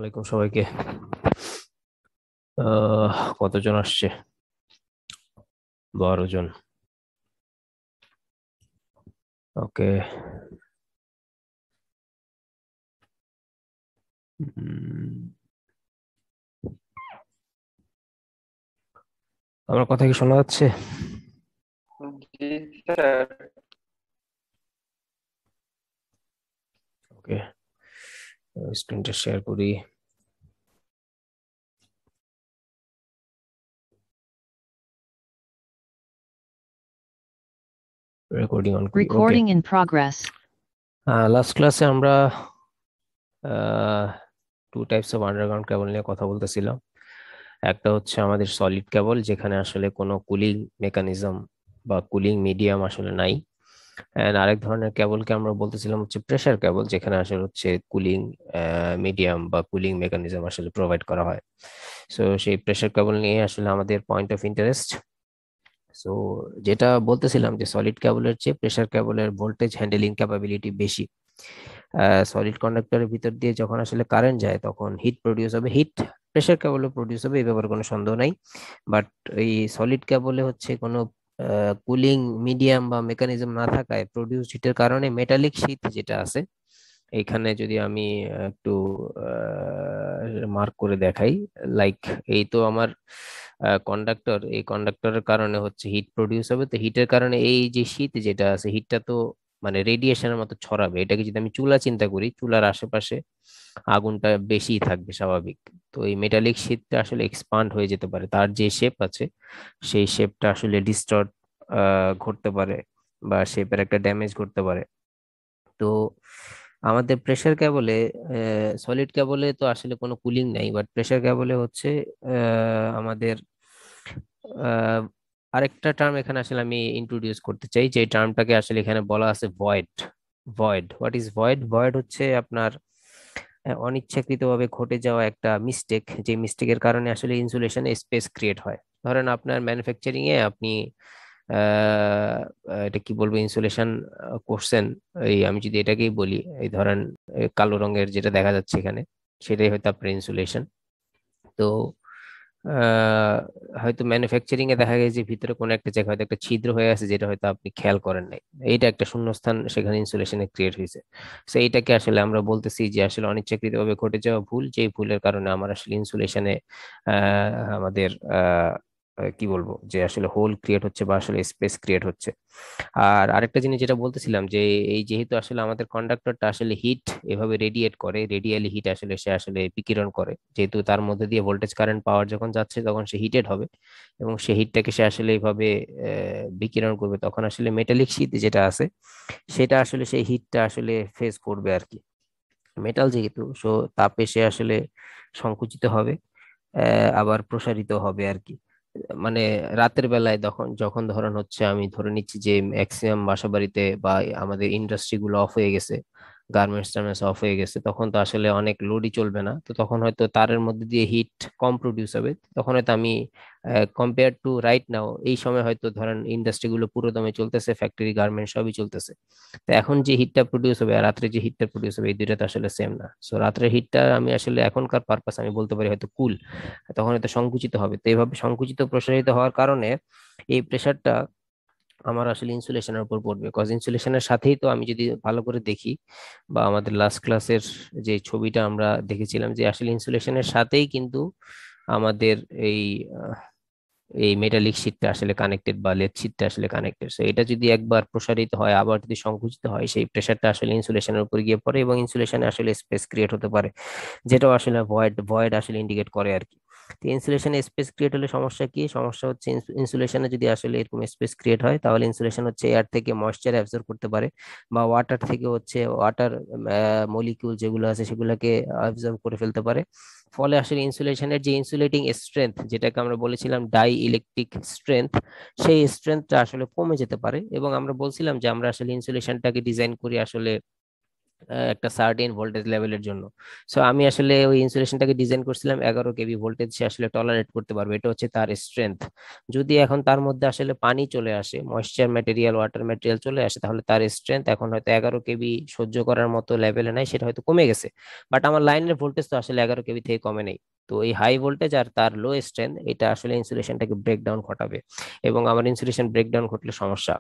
আলাইকুম সবাইকে। কতজন আসছে? 12 জন। ওকে। আমার কথা কি শোনা যাচ্ছে? জি স্যার। ওকে, স্ক্রিনটা শেয়ার করি। রেকর্ডিং অন করি। ওকে। Recording in progress. লাস্ট ক্লাসে আমরা টু টাইপস অফ আন্ডারগ্রাউন্ড কেবল নিয়ে কথা বলতেছিলাম। একটা হচ্ছে আমাদের সলিড কেবল, যেখানে আসলে কোনো কুলিং মেকানিজম বা কুলিং মিডিয়াম আসলে নাই। এন্ড আরেক ধরনের কেবলকে আমরা বলতেছিলাম হচ্ছে প্রেসার কেবল, যেখানে আসলে হচ্ছে কুলিং মিডিয়াম বা কুলিং মেকানিজম আসলে প্রোভাইড করা হয়। সো সেই প্রেসার কেবল নিয়ে আসলে আমাদের পয়েন্ট অফ ইন্টারেস্ট। সো যেটা বলতেছিলাম যে সলিড কেবলের চেয়ে প্রেসার কেবলের ভোল্টেজ হ্যান্ডেলিং ক্যাপাবিলিটি বেশি। সলিড কন্ডাক্টরের ভিতর দিয়ে যখন আসলে কারেন্ট যায় তখন হিট প্রডিউস হবে, হিট প্রেসার কেবলে প্রডিউস হবে, এই ব্যাপারে কোনো সন্দেহ নাই। বাট এই সলিড কেবলে হচ্ছে কোনো কুলিং মিডিয়াম বা মেকানিজম না থাকায় প্রডিউস হিটের কারণে মেটালিক শীট যেটা আছে, এইখানে যদি আমি একটু মার্ক করে দেখাই, লাইক এই তো আমার কন্ডাক্টর, এই কন্ডাক্টরের কারণে হচ্ছে হিট প্রডিউস হবে, তো হিটের কারণে এই যে শীত যেটা আছে, হিটটা তো মানে রেডিয়েশনের মতো ছড়াবে। এটাকে যদি আমি চুলা চিন্তা করি, চুলার আশেপাশে আগুনটা বেশি থাকবে স্বাভাবিক। তো এই মেটালিক শীটটা আসলে এক্সপান্ড হয়ে যেতে পারে, তার যে শেপ আছে সেই শেপটা আসলে ডিস্টর্ট ঘটতে পারে বা শেপের একটা ড্যামেজ ঘটতে পারে। তো আমাদের প্রেসার কেবলে, সলিড কেবলে তো আসলে কোনো কুলিং নাই, বাট প্রেসার কেবলে হচ্ছে আমাদের আহ, আরেকটা টার্ম এখানে আসলে আমি ইন্ট্রোডিউস করতে চাই, যে টার্মটাকে আসলে এখানে বলা আছে void. Void, what is void? Void হচ্ছে আপনার অনিচ্ছাকৃতভাবে ঘটে যাওয়া একটা মিস্টেক, যে মিস্টেকের কারণে আসলে ইনসুলেশনে স্পেস ক্রিয়েট হয়। ধরেন আপনার ম্যানুফ্যাকচারিং এ আপনি আহ, এটা কি বলবো, ইনসুলেশন করছেন। এই আমি যদি এটাকেই বলি, এই ধরেন কালো রঙের যেটা দেখা যাচ্ছে এখানে, সেটাই হয়তো আপনার ইনসুলেশন। তো আহ, হয়তো ম্যানুফ্যাকচারিং এ দেখা গেছে যে ভিতরে কোনো একটা জায়গায় হয়তো একটা ছিদ্র হয়ে আছে, যেটা হয়তো আপনি খেয়াল করেন নাই। এইটা একটা শূন্যস্থান সেখানে ইনসুলেশনে ক্রিয়েট হয়েছে। তো এইটাকে আসলে আমরা বলতেছি যে আসলে অনিচ্ছাকৃতভাবে ঘটে যাওয়া ভুল, যেই ভুলের কারণে আমার আসলে ইনসুলেশনে আমাদের কি বলবো, যে আসলে হোল ক্রিয়েট হচ্ছে বা আসলে স্পেস ক্রিয়েট হচ্ছে। আর আরেকটা জিনিস যেটা বলতেছিলাম, যে এই যেহেতু আসলে আমাদের কন্ডাক্টরটা আসলে হিট এভাবে রেডিয়েট করে, রেডিয়ালি হিট আসলে সে আসলে বিকিরণ করে, যেহেতু তার মধ্যে দিয়ে ভোল্টেজ কারেন্ট পাওয়ার যখন যাচ্ছে তখন সে হিটেড হবে, এবং সে হিটটাকে সে আসলে এইভাবে বিকিরণ করবে, তখন আসলে মেটালিক শীট যেটা আছে সেটা আসলে সেই হিটটা আসলে ফেস করবে আর কি। মেটাল যেহেতু, সো তাপে সে আসলে সংকুচিত হবে, আবার প্রসারিত হবে আর কি। মানে রাতের বেলায় তখন যখন ধরেন হচ্ছে, আমি ধরে নিচ্ছি যে ম্যাক্সিমাম বাসা বাড়িতে বা আমাদের ইন্ডাস্ট্রি গুলো অফ হয়ে গেছে, গার্মেন্টস টার্মেন্টস অফ হয়ে গেছে, তখন তো আসলে অনেক লোডই চলবে না, তো তখন হয়তো তারের মধ্যে দিয়ে হিট কম প্রডিউস হবে। তখন হয়তো আমি কম্পেয়ার টু রাইট নাও, এই সময় হয়তো ধরেন ইন্ডাস্ট্রি গুলো পুরো দমে চলতেছে, ফ্যাক্টরি গার্মেন্টস সবই চলতেছে। তো এখন যে হিটটা প্রডিউস হবে আর রাত্রে যে হিটটা প্রডিউস হবে, এই দুইটা তো আসলে সেম না। সো রাত্রের হিটটা আমি আসলে এখনকার পারপাস আমি বলতে পারি হয়তো কুল, তখন হয়তো সংকুচিত হবে। তো এইভাবে সংকুচিত প্রসারিত হওয়ার কারণে এই প্রেসারটা আমার আসলে ইনসুলেশনের উপর পড়বে, কজ ইনসুলেশনের সাথেই তো, আমি যদি ভালো করে দেখি বা আমাদের লাস্ট ক্লাসের যে ছবিটা আমরা দেখেছিলাম, যে আসলে ইনসুলেশনের সাথেই কিন্তু আমাদের এই এই মেটালিক শীটটা আসলে কানেক্টেড বা লেড শীটটা আসলে কানেক্টেড। সো এটা যদি একবার প্রসারিত হয় আবার যদি সংকুচিত হয়, সেই প্রেসারটা আসলে ইনসুলেশনের উপর গিয়ে পড়ে এবং ইনসুলেশনে আসলে স্পেস ক্রিয়েট হতে পারে, যেটাও আসলে ভয়েড ভয়েড আসলে ইন্ডিকেট করে আর কি। তো ইনসুলেশনে স্পেস ক্রিয়েট হলে সমস্যা কি? সমস্যা হচ্ছে ইনসুলেশনে যদি আসলে এরকম স্পেস ক্রিয়েট হয়, তাহলে ইনসুলেশন হচ্ছে এয়ার থেকে ময়েশ্চার অ্যাবজর্ব করতে পারে, বা ওয়াটার থেকে হচ্ছে ওয়াটার মলিকিউল যেগুলো আছে সেগুলোকে অ্যাবজর্ব করে ফেলতে পারে। ফলে আসলে ইনসুলেশনের যে ইনসুলেটিং স্ট্রেংথ, যেটাকে আমরা বলেছিলাম ডাই ইলেকট্রিক স্ট্রেংথ, সেই স্ট্রেংথটা আসলে কমে যেতে পারে। এবং আমরা বলছিলাম যে আমরা আসলে ইনসুলেশনটাকে ডিজাইন করি আসলে একটা সার্টেন ভোল্টেজ লেভেলের জন্য। সো আমি আসলে ওই ইনসুলেশনটাকে ডিজাইন করছিলাম 11 কেভি ভোল্টেজ সে আসলে টলারেট করতে পারবে, এটা হচ্ছে তার স্ট্রেংথ। যদি এখন তার মধ্যে আসলে পানি চলে আসে, ময়েশ্চার ম্যাটেরিয়াল, ওয়াটার ম্যাটেরিয়াল চলে আসে, তাহলে তার স্ট্রেংথ এখন হয়তো 11 কেভি সহ্য করার মতো লেভেলে নাই, সেটা হয়তো কমে গেছে। বাট আমার লাইনের ভোল্টেজ তো আসলে 11 কেভি থেকে কমে নেই। তো এই হাই ভোল্টেজ আর তার লো স্ট্রেংথ এটা আসলে ইনসুলেশনটাকে ব্রেকডাউন ঘটাবে, এবং আমার ইনসুলেশন ব্রেকডাউন ঘটলে সমস্যা।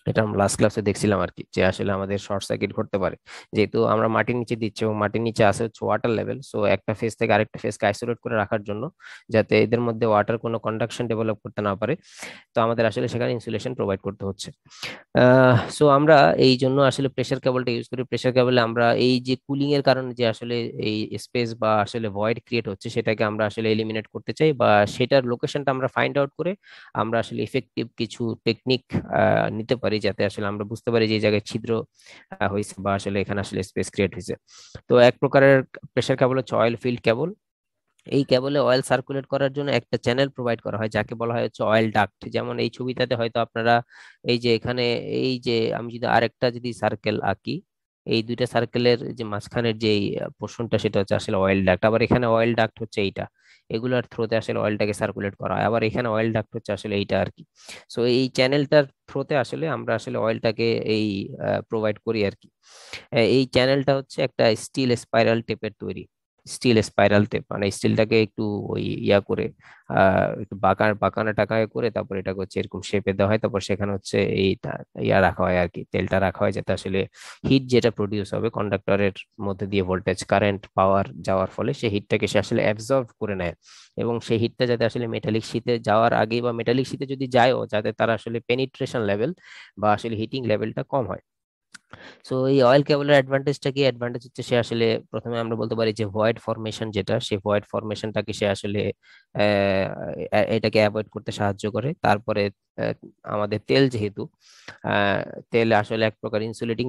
এটা আমরা লাস্ট ক্লাসে দেখছিলাম আর কি, যে আসলে আমাদের শর্ট সার্কিট ঘটতে পারে, যেহেতু আমরা মাটির নিচে দিচ্ছি এবং মাটির নিচে আছে হচ্ছে ওয়াটার লেভেল। সো একটা ফেজ থেকে আরেকটা ফেজকে আইসোলেট করে রাখার জন্য, যাতে এদের মধ্যে ওয়াটার কোনো কন্ডাকশন ডেভেলপ করতে না পারে, তো আমাদের আসলে সেখানে ইনসুলেশন প্রোভাইড করতে হচ্ছে। সো আমরা এই জন্য আসলে প্রেসার কেবলটা ইউজ করি। প্রেসার কেবলে আমরা এই যে কুলিং এর কারণে যে আসলে এই স্পেস বা আসলে ভয়েড ক্রিয়েট হচ্ছে, সেটাকে আমরা আসলে এলিমিনেট করতে চাই, বা সেটার লোকেশনটা আমরা ফাইন্ড আউট করে আমরা আসলে ইফেক্টিভ কিছু টেকনিক নিতে পারি, যাতে আসলে আমরা বুঝতে পারি যে এই জায়গায় ছিদ্র হয়েছে বা আসলে এখানে আসলে স্পেস ক্রিয়েট হয়েছে। তো এক প্রকারের প্রেসার কেবল হচ্ছে অয়েল ফিল্ড কেবল। এই কেবলে অয়েল সার্কুলেট করার জন্য একটা চ্যানেল প্রোভাইড করা হয়, যাকে বলা হয় হচ্ছে অয়েল ডাক্ট। যেমন এই ছবিটাতে হয়তো আপনারা এই যে এখানে, এই যে আমি যদি আরেকটা যদি সার্কেল আঁকি, এই দুইটা সার্কেলের যে মাঝখানের যে পোর্শনটা, সেটা হচ্ছে আসলে অয়েল ডাক্ট। আবার এখানে অয়েল ডাক্ট হচ্ছে এইটা, এগুলোর থ্রোতে আসলে অয়েলটাকে সার্কুলেট করা হয়। আবার এখানে অয়েল ডাক্ট হচ্ছে আসলে এইটা আর কি। সো এই চ্যানেলটার থ্রোতে আসলে আমরা আসলে অয়েলটাকে এই প্রোভাইড করি আর কি। এই চ্যানেলটা হচ্ছে একটা স্টিল স্পাইরাল টেপের তৈরি। স্টিল স্পাইরাল টেপ মানে স্টিলটাকে একটু ওই ইয়া করে একটু বাঁকানো টাকায় করে তারপর এটাকে হচ্ছে এরকম শেপে দেওয়া হয়, তারপর সেখানে হচ্ছে এই ইয়া রাখা হয় আর কি, তেলটা রাখা হয়, যাতে আসলে হিট যেটা প্রডিউস হবে কন্ডাক্টরের মধ্যে দিয়ে ভোল্টেজ কারেন্ট পাওয়ার যাওয়ার ফলে সেই হিটটাকে সে আসলে অ্যাবজর্ব করে নেয়, এবং সেই হিটটা যাতে আসলে মেটালিক শীতে যাওয়ার আগে বা মেটালিক শীতে যদি যায়ও, যাতে তার আসলে পেনিট্রেশন লেভেল বা আসলে হিটিং লেভেলটা কম হয়। সো এই অয়েল কেবলের অ্যাডভান্টেজটা কি? অ্যাডভান্টেজ হচ্ছে সে আসলে প্রথমে আমরা বলতে পারি যে ভয়েড ফরমেশন, যেটা সেই ভয়েড ফরমেশনটাকে সে আসলে এটাকে অ্যাভয়েড করতে সাহায্য করে। তারপরে আহ, আমাদের তেল যেহেতু, আহ, তেল আসলে এক প্রকার ইনসুলেটিং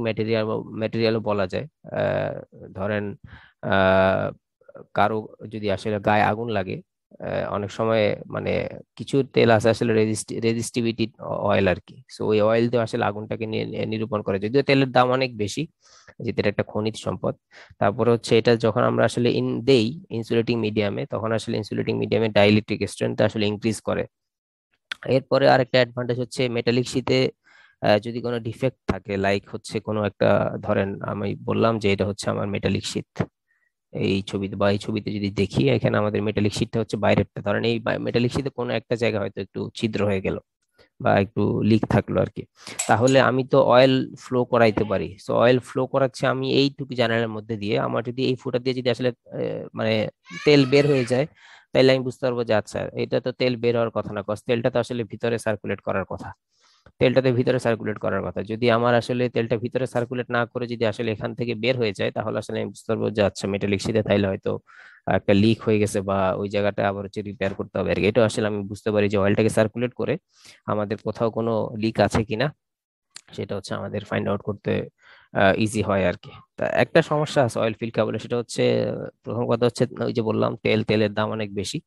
ম্যাটেরিয়ালও বলা যায়। আহ, ধরেন আহ, কারো যদি আসলে গায়ে আগুন লাগে, অনেক সময় মানে কিছু তেল আছে আসলে রেজিস্টিভিটি অয়েল আর কি। সো ওই অয়েল দিয়ে আসলে আগুনটাকে নিরূপণ করে, যদিও তেলের দাম অনেক বেশি, যেটা এটা একটা খনিজ সম্পদ। তারপরে হচ্ছে এটা যখন আমরা আসলে দেই ইনসুলেটিং মিডিয়ামে, তখন আসলে ইনসুলেটিং মিডিয়ামে ডাইইলেকট্রিক স্ট্রেন্থ আসলে ইনক্রিজ করে। এরপরে আরেকটা অ্যাডভান্টেজ হচ্ছে মেটালিক শীতে যদি কোনো ডিফেক্ট থাকে, লাইক হচ্ছে কোনো একটা, ধরেন আমি বললাম যে এটা হচ্ছে আমার মেটালিক শীট, এই ছবিতে বা এই ছবিতে যদি দেখি, এখানে আমাদের মেটালিক শীটটা হচ্ছে বাইরেরটা, ধরেন এই মেটালিক শীটে কোনো একটা জায়গা হয়তো একটু ছিদ্র হয়ে গেল বা একটু লিক থাকলো আর কি, তাহলে আমি তো অয়েল ফ্লো করাইতে পারি। সো অয়েল ফ্লো করাচ্ছে আমি এইটুকু জানালার মধ্যে দিয়ে, আমার যদি এই ফুটা দিয়ে যদি আসলে মানে তেল বের হয়ে যায়, তাহলে আমি বুঝতে পারবো যে আচ্ছা এটা তো তেল বের হওয়ার কথা না, কজ তেলটা তো আসলে ভিতরে সার্কুলেট করার কথা, তেলটাতে ভিতরে সার্কুলেট করার কথা। যদি আমার আসলে তেলটা ভিতরে সার্কুলেট না করে যদি আসলে এখান থেকে বের হয়ে যায়, তাহলে আসলে আমি বুঝতে পারবো যে আচ্ছা মেটালিক শীতে তাইলে হয়তো একটা লিক হয়ে গেছে, বা ওই জায়গাটা আবার হচ্ছে রিপেয়ার করতে হবে আর কি। এটা আসলে আমি বুঝতে পারি যে অয়েলটাকে সার্কুলেট করে আমাদের কোথাও কোনো লিক আছে কিনা, সেটা হচ্ছে আমাদের ফাইন্ড আউট করতে ইজি হয় আর কি। তা একটা সমস্যা আছে অয়েল ফিল্ড কেবলে, সেটা হচ্ছে প্রথম কথা হচ্ছে ওই যে বললাম তেলের দাম অনেক বেশি।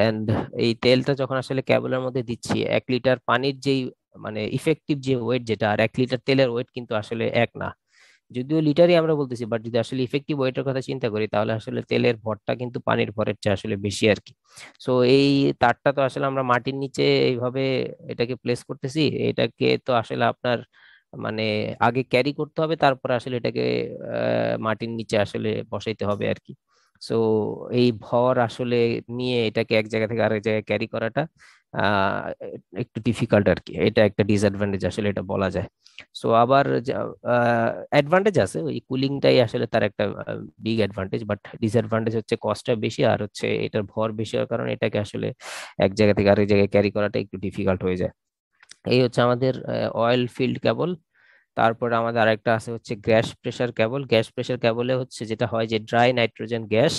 এন্ড এই তেলটা যখন আসলে কেবলের মধ্যে দিচ্ছি, 1 লিটার পানির যেই মানে ইফেক্টিভ যে ওয়েট, যেটা আর 1 লিটার তেলের ওয়েট কিন্তু আসলে এক না। যদিও লিটারই আমরা বলতেছি, বাট যদি আসলে ইফেক্টিভ ওয়েটের কথা চিন্তা করি, তাহলে আসলে তেলের ভরটা কিন্তু পানির ভরের চেয়ে আসলে বেশি আর কি। সো এই তারটা তো আসলে আমরা মাটির নিচে এইভাবে এটাকে প্লেস করতেছি, এটাকে তো আসলে আপনার মানে আগে ক্যারি করতে হবে, তারপরে আসলে এটাকে মাটির নিচে আসলে বসাইতে হবে আর কি। সো এই ভর আসলে নিয়ে এটাকে এক জায়গা থেকে আরেক জায়গায় ক্যারি করাটা আহ একটু ডিফিকাল্ট আর কি, এটা একটা ডিসঅ্যাডভান্টেজ আসলে এটা বলা যায়। সো আবার অ্যাডভান্টেজ আছে, ওই কুলিংটাই আসলে তার একটা বিগ অ্যাডভান্টেজ, বাট ডিসঅ্যাডভান্টেজ হচ্ছে কস্টটা বেশি, আর হচ্ছে এটার ভর বেশি হওয়ার কারণে এটাকে আসলে এক জায়গা থেকে আরেক জায়গায় ক্যারি করাটা একটু ডিফিকাল্ট হয়ে যায়। এই হচ্ছে আমাদের অয়েল ফিল্ড কেবল। তারপরে আমাদের আরেকটা আছে হচ্ছে গ্যাস প্রেসার কেবল। গ্যাস প্রেসার কেবলে হচ্ছে যেটা হয় যে ড্রাই নাইট্রোজেন গ্যাস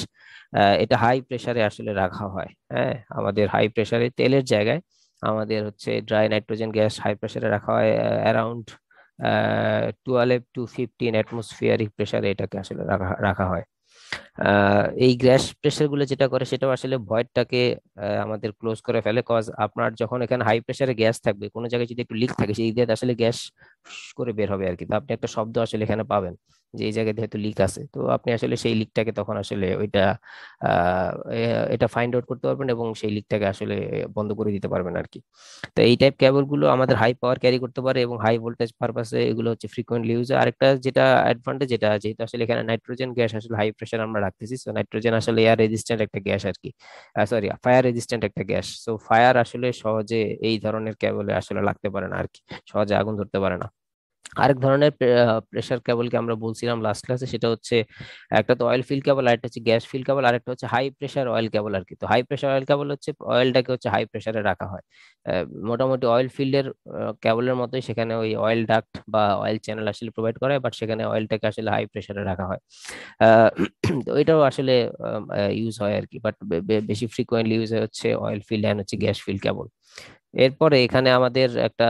এটা হাই প্রেসারে আসলে রাখা হয়। হ্যাঁ, আমাদের হাই প্রেসারে তেলের জায়গায় আমাদের হচ্ছে ড্রাই নাইট্রোজেন গ্যাস হাই প্রেসারে রাখা হয়, অ্যারাউন্ড 12 to 15 অ্যাটমসফিয়ারিক প্রেসারে এটাকে আসলে রাখা রাখা হয়। এই গ্যাস প্রেসার গুলো যেটা করে, সেটাও আসলে ভয়েডটাকে আমাদের ক্লোজ করে ফেলে, কজ আপনার যখন এখানে হাই প্রেসারে গ্যাস থাকবে, কোনো জায়গায় যদি একটু লিক থাকে, সেই দিয়ে আসলে গ্যাস করে বের হবে আর কি। তো আপনি একটা শব্দ আসলে এখানে পাবেন, যে এই জায়গায় যেহেতু লিক আছে, তো আপনি আসলে সেই লিকটাকে তখন আসলে ওইটা এটা ফাইন্ড আউট করতে পারবেন এবং সেই লিকটাকে আসলে বন্ধ করে দিতে পারবেন আর কি। তো এই টাইপ কেবল গুলো আমাদের হাই পাওয়ার ক্যারি করতে পারে এবং হাই ভোল্টেজ পারপাসে এগুলো হচ্ছে ফ্রিকোয়েন্টলি ইউজ। আরেকটা যেটা অ্যাডভান্টেজ, যেটা যেহেতু আসলে এখানে নাইট্রোজেন গ্যাস আসলে হাই প্রেসার আমরা রাখতেছি, তো নাইট্রোজেন আসলে এয়ার রেজিস্ট্যান্ট একটা গ্যাস আর কি, সরি ফায়ার রেজিস্ট্যান্ট একটা গ্যাস। তো ফায়ার আসলে সহজে এই ধরনের কেবলে আসলে লাগতে পারে না আর কি, সহজে আগুন ধরতে পারে না। আরেক ধরনের প্রেসার কেবলকে আমরা বলছিলাম লাস্ট ক্লাসে, সেটা হচ্ছে একটা তো অয়েল ফিল কেবল, আরেকটা হচ্ছে গ্যাস ফিল কেবল, আরেকটা হচ্ছে হাই প্রেসার অয়েল কেবল আর কি। তো হাই প্রেসার অয়েল কেবল হচ্ছে অয়েলটাকে হচ্ছে হাই প্রেসারে রাখা হয়। মোটামুটি অয়েল ফিল্ডের কেবলের মতোই সেখানে ওই অয়েল ডাক্ট বা অয়েল চ্যানেল আসলে প্রোভাইড করা হয়, বাট সেখানে অয়েলটাকে আসলে হাই প্রেসারে রাখা হয়। আহ, তো এটাও আসলে ইউজ হয় আর কি, বাট বেশি ফ্রিকোয়েন্টলি ইউজ হয় হচ্ছে অয়েল ফিল্ড এন্ড হচ্ছে গ্যাস ফিল্ড কেবল। এরপরে এখানে আমাদের একটা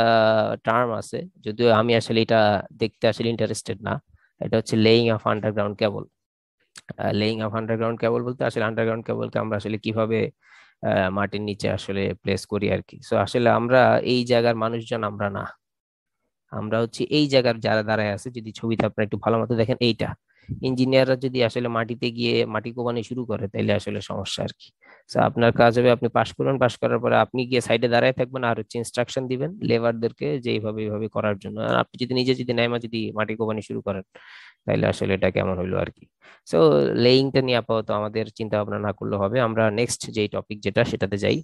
টার্ম আছে, যদিও আমি আসলে এটা দেখতে আসলে ইন্টারেস্টেড না। এটা হচ্ছে laying of underground cable. Laying of underground cable বলতে আসলে আন্ডারগ্রাউন্ড কেবলকে আমরা আসলে কিভাবে মাটির নিচে আসলে প্লেস করি আর কি। সো আসলে আমরা এই জায়গার মানুষজন আমরা না, আমরা হচ্ছে এই জায়গার যারা দাঁড়ায় আছে, যদি ছবিতে আপনারা একটু ভালো মতো দেখেন, এইটা ইঞ্জিনিয়াররা যদি আসলে মাটিতে গিয়ে মাটি কোপানো শুরু করে তাইলে আসলে সমস্যা আর কি। তো আপনার কাজ হবে আপনি পাশ করুন, পাশ করার পরে আপনি গিয়ে সাইডে দাঁড়ায় থাকবেন আর হচ্ছে ইনস্ট্রাকশন দিবেন লেবারদেরকে যে এইভাবে এইভাবে করার জন্য। আর আপনি যদি নিজে যদি নাইমা যদি মাটি কোপানো শুরু করেন তাইলে আসলে এটা কেমন হইলো আর কি। সো লেইংটা নিয়ে আপাতত আমাদের চিন্তা ভাবনা না করলে হবে, আমরা নেক্সট যেই টপিক যেটা সেটাতে যাই।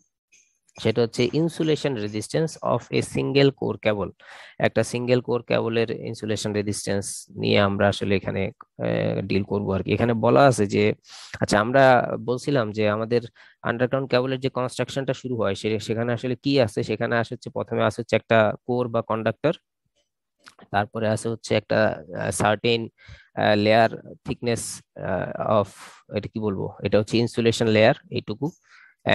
সেটা হচ্ছে insulation resistance of a single core cable. একটা সিঙ্গেল কোর কেবলের ইনসুলেশন রেজিস্ট্যান্স নিয়ে আমরা আসলে এখানে ডিল করবো আর কি। এখানে বলা আছে যে, আচ্ছা আমরা বলছিলাম যে আমাদের আন্ডারগ্রাউন্ড কেবলের যে কনস্ট্রাকশনটা শুরু হয় সেখানে আসলে কি আছে, সেখানে আসে হচ্ছে প্রথমে আসে হচ্ছে একটা কোর বা কন্ডাক্টর, তারপরে আছে হচ্ছে একটা সার্টেন লেয়ার থিকনেস অফ, এটা কি বলবো, এটা হচ্ছে ইনসুলেশন লেয়ার এইটুকু।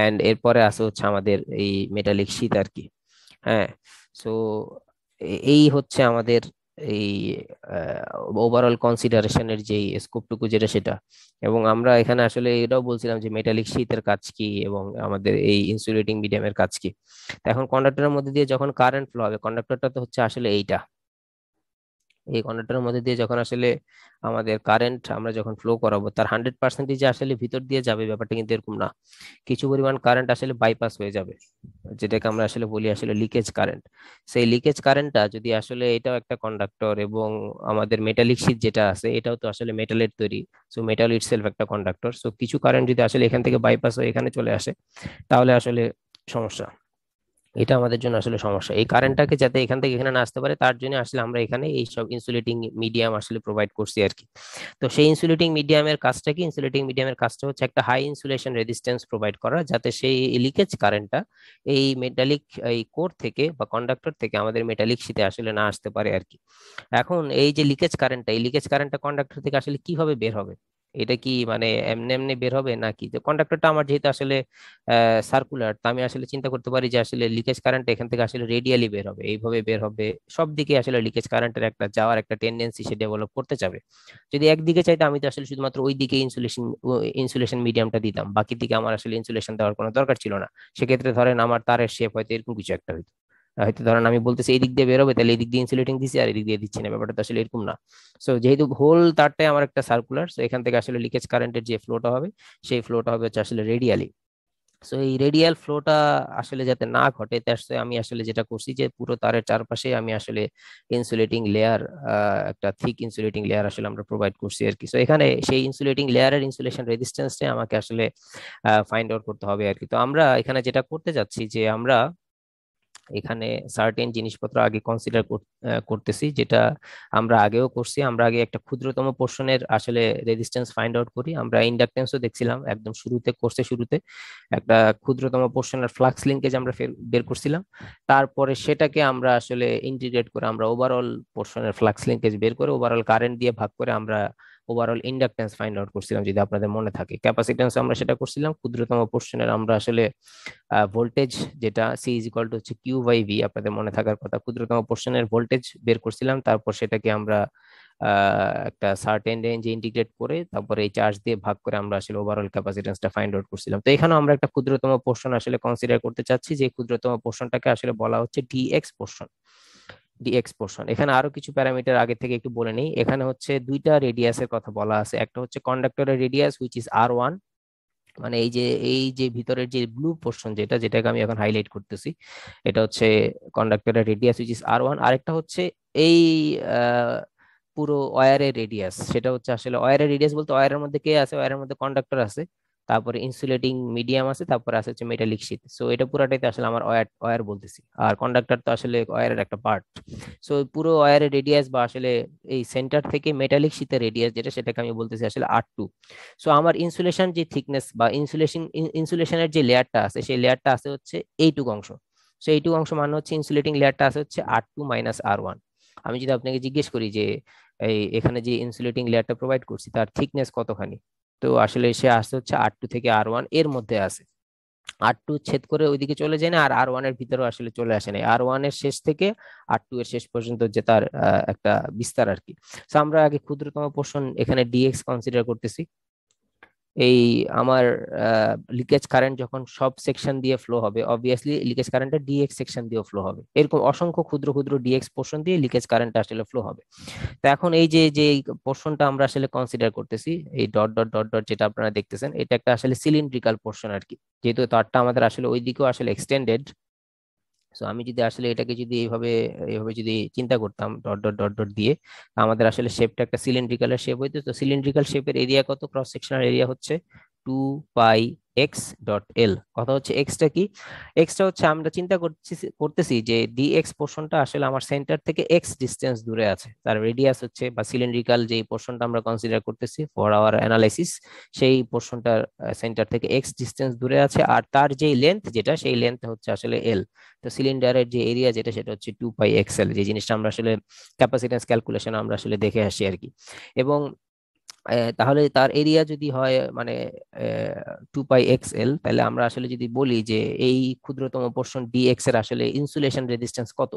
এন্ড এরপরে আছে হচ্ছে আমাদের এই মেটালিক শীট আর কি। হ্যাঁ। সো এই হচ্ছে আমাদের এই ওভারঅল কনসিডারেশনের যে স্কোপটুকু যেটা সেটা। এবং আমরা এখানে আসলে এটাও বলছিলাম যে মেটালিক শীটের কাজ কি এবং আমাদের এই ইনসুলেটিং মিডিয়ামের কাজ কি। তো এখন কন্ডাক্টরের মধ্যে দিয়ে যখন কারেন্ট ফ্লো হবে, কন্ডাক্টরটা তো হচ্ছে আসলে এইটা, এই কন্ডাক্টরের মধ্যে দিয়ে যখন আসলে আমাদের কারেন্ট আমরা যখন ফ্লো করাবো, তার 100% যে আসলে ভিতর দিয়ে যাবে ব্যাপারটা কিন্তু এরকম না। কিছু পরিমাণ কারেন্ট আসলে বাইপাস হয়ে যাবে, যেটাকে আমরা আসলে বলি আসলে লিকেজ কারেন্ট। সেই লিকেজ কারেন্টটা যদি আসলে, এটাও একটা কন্ডাক্টর এবং আমাদের মেটালিক শীট যেটা আছে এটাও তো আসলে মেটালের তৈরি। সো মেটাল ইটসেলফ একটা কন্ডাক্টর। সো কিছু কারেন্ট যদি আসলে এখান থেকে বাইপাস হয়ে এখানে চলে আসে তাহলে আসলে সমস্যা। এটা আমাদের জন্য আসলে সমস্যা, এই কারেন্টটাকে যাতে এখান থেকে এখানে না আসতে পারে তার জন্য আসলে আমরা এখানে এই সব ইনসুলেটিং মিডিয়াম আসলে প্রোভাইড করছি আর কি। তো সেই ইনসুলেটিং মিডিয়ামের কাজটা কি, ইনসুলেটিং মিডিয়ামের কাজটা হচ্ছে একটা হাই ইনসুলেশন রেজিস্ট্যান্স প্রোভাইড করা, যাতে সেই লিকেজ কারেন্টটা এই মেটালিক এই কোর থেকে বা কন্ডাক্টর থেকে আমাদের মেটালিক শীটে আসলে না আসতে পারে আর কি। এখন এই যে লিকেজ কারেন্টটা, এই লিকেজ কারেন্টটা কন্ডাক্টর থেকে আসলে কিভাবে বের হবে? এটা কি মানে এমনি এমনি বের হবে নাকি? যে কন্ডাক্টরটা আমার যেহেতু আসলে সার্কুলার, তো আমি আসলে চিন্তা করতে পারি যে আসলে লিকেজ কারেন্ট এখান থেকে আসলে রেডিয়ালি বের হবে, এইভাবে বের হবে। সব দিকে আসলে লিকেজ কারেন্টের একটা যাওয়ার একটা টেন্ডেন্সি সে ডেভেলপ করতে যাবে। যদি একদিকে চাইতো আমি তো আসলে শুধুমাত্র ওই দিকে ইনসুলেশন মিডিয়ামটা দিতাম, বাকি দিকে আমার আসলে ইনসুলেশন দেওয়ার কোনো দরকার ছিল না। সেক্ষেত্রে ধরেন আমার তারের শেপ হয়তো এরকম কিছু একটা হইতো, হয়তো ধরেন আমি বলতেছি এই দিক দিয়ে বেরোবে, তাহলে এই দিক দিয়ে ইনসুলেটিং দিচ্ছি আর এই দিক দিয়ে দিচ্ছি না, ব্যাপারটা তো আসলে এরকম না। সো যেহেতু হোল তারটাই আমার একটা সার্কুলার, সো এখান থেকে আসলে লিকেজ কারেন্টের যে ফ্লোটা হবে সেই ফ্লোটা হবে হচ্ছে আসলে রেডিয়ালি। সো এই রেডিয়াল ফ্লোটা আসলে যাতে না ঘটে তার সাথে আমি আসলে যেটা করছি যে পুরো তারের চারপাশে আমি আসলে ইনসুলেটিং লেয়ার, একটা থিক ইনসুলেটিং লেয়ার আসলে আমরা প্রোভাইড করছি আর কি। সো এখানে সেই ইনসুলেটিং লেয়ারের ইনসুলেশন রেজিস্ট্যান্সটা আমাকে আসলে ফাইন্ড আউট করতে হবে আর কি। তো আমরা এখানে যেটা করতে যাচ্ছি যে আমরা এখানে সার্টেন জিনিসপত্র আগে কনসিডার করতেছি, যেটা আমরা আগেও করছি। আমরা আগে একটা ক্ষুদ্রতম পোর্শনের আসলে রেজিস্ট্যান্স ফাইন্ড আউট করি। আমরা ইন্ডাকটেন্সও দেখছিলাম একদম শুরুতে, কোর্সে শুরুতে একটা ক্ষুদ্রতম পোর্শনের ফ্লাক্স লিঙ্কেজ আমরা বের করছিলাম। তারপরে সেটাকে আমরা আসলে ইন্টিগ্রেট করে আমরা ওভারঅল পোর্শনের ফ্লাক্স লিঙ্কেজ বের করে ওভারঅল কারেন্ট দিয়ে ভাগ করে আমরা ওভারঅল ইন্ডাকটেন্স ফাইন্ড আউট করছিলাম, যদি আপনাদের মনে থাকে। ক্যাপাসিটেন্স আমরা সেটা করছিলাম, ক্ষুদ্রতম পোর্শনের আমরা আসলে ভোল্টেজ, যেটা সি ইজ ইকুয়াল টু হচ্ছে কিউ বাই ভি, আপনাদের মনে থাকার কথা, ক্ষুদ্রতম পোর্শনের ভোল্টেজ বের করছিলাম। তারপর সেটাকে আমরা একটা সার্টেন রেঞ্জে ইন্টিগ্রেট করে তারপরে এই চার্জ দিয়ে ভাগ করে আমরা আসলে ওভারঅল ক্যাপাসিটেন্সটা ফাইন্ড আউট করছিলাম। তো এখানেও আমরা একটা ক্ষুদ্রতম পোর্শন আসলে কনসিডার করতে চাচ্ছি, যে ক্ষুদ্রতম পোর্শনটাকে আসলে বলা হচ্ছে ডিএক্স পোর্শন। Dx portion. এখানে আরো কিছু প্যারামিটার আগে থেকে একটু বলে নেই। এখানে হচ্ছে দুইটা রেডিয়াসের কথা বলা আছে। একটা হচ্ছে কন্ডাক্টরের রেডিয়াস হুইচ ইজ R1, মানে এই যে ভিতরের যে ব্লু পোর্শন যেটাকে আমি এখন হাইলাইট করতেছি, এটা হচ্ছে কন্ডাক্টরের রেডিয়াস হুইচ ইজ R1। আরেকটা হচ্ছে এই আহ, পুরো ওয়্যারের রেডিয়াস, সেটা হচ্ছে আসলে ওয়্যারের রেডিয়াস বলতে ওয়্যারের মধ্যে কে আছে, ওয়্যারের মধ্যে কন্ডাক্টর আছে, তারপরে ইনসুলেটিং মিডিয়াম আছে, তারপরে আছে হচ্ছে মেটালিক শীট। সো এটা পুরাটাইতে আসলে আমার ওয়্যার ওয়্যার বলতেছি, আর কন্ডাক্টর তো আসলে ওয়্যারের একটা পার্ট। সো পুরো ওয়্যারের রেডিয়াস বা আসলে এই সেন্টার থেকে মেটালিক শীতের রেডিয়াস যেটা, সেটাকে আমি বলতেছি আসলে R2। সো আমার ইনসুলেশন যে থিকনেস বা ইনসুলেশনের যে লেয়ারটা আছে, সেই লেয়ারটা আছে হচ্ছে এইটুকু অংশ। সো এইটুকু অংশ মানে হচ্ছে ইনসুলেটিং লেয়ারটা আছে হচ্ছে R2 - R1। আমি যদি আপনাকে জিজ্ঞেস করি যে এখানে যে ইনসুলেটিং লেয়ারটা প্রোভাইড করছি তার থিকনেস কতখানি, তো আসলে সে আসছে হচ্ছে R2 থেকে R1 এর মধ্যে আছে। R2 ছেদ করে ওইদিকে চলে যায় না, আর R1 এর ভিতরেও আসলে চলে আসে না। R1 এর শেষ থেকে R2 এর শেষ পর্যন্ত যে তার একটা বিস্তার আর কি। তো আমরা আগে ক্ষুদ্রতম পোর্শন এখানে ডিএক্স কনসিডার করতেছি। এই আমার লিকেজ কারেন্ট যখন সব সেকশন দিয়ে ফ্লো হবে, অবভিয়াসলি লিকেজ কারেন্টটা ডিএক্স সেকশন দিয়ে ফ্লো হবে। এরকম অসংখ্য ক্ষুদ্র ক্ষুদ্র ডিএক্স পোর্শন দিয়ে লিকেজ কারেন্ট আসলে ফ্লো হবে। তো এখন এই যে পোর্শনটা আমরা আসলে কনসিডার করতেছি, এই ডট ডট ডট ডট যেটা আপনারা দেখতেছেন, এটা একটা আসলে সিলিন্ড্রিক্যাল পোর্শন আর কি, যেহেতু তারটা আমাদের আসলে ওই দিকেও আসলে এক্সটেন্ডেড। সো আমি যদি আসলে এটাকে যদি এইভাবে এইভাবে যদি চিন্তা করতাম ডট ডট ডট ডট দিয়ে, আমাদের আসলে শেপটা একটা সিলিন্ড্রিক্যালের শেপ হইতো। তো সিলিন্ড্রিক্যাল শেপের এরিয়া কত, ক্রস সেকশনাল এরিয়া হচ্ছে 2πx.L। কথা হচ্ছে এক্সটা কি, এক্সটা হচ্ছে আমরা চিন্তা করতেছি যে ডিএক্স পোর্শনটা আসলে আমার সেন্টার থেকে এক্স ডিস্টেন্স দূরে আছে, তার রেডিয়াস হচ্ছে বা সিলিন্ড্রিক্যাল যে পোর্শনটা আমরা কনসিডার করতেছি ফর আওয়ার অ্যানালাইসিস, সেই পোর্শনটার সেন্টার থেকে এক্স ডিস্টেন্স দূরে আছে, আর তার যেই লেন্থ যেটা, সেই লেন্থ হচ্ছে আসলে এল। তো সিলিন্ডারের যে এরিয়া যেটা, সেটা হচ্ছে 2πxL, যে জিনিসটা আমরা আসলে ক্যাপাসিট্যান্স ক্যালকুলেশন আমরা আসলে দেখে আসি আর কি। এবং তাহলে তার এরিয়া যদি হয় মানে 2πxL, তাহলে আমরা আসলে যদি বলি যে এই ক্ষুদ্রতম পোর্শন ডিএক্স এর আসলে ইনসুলেশন রেজিস্ট্যান্স কত,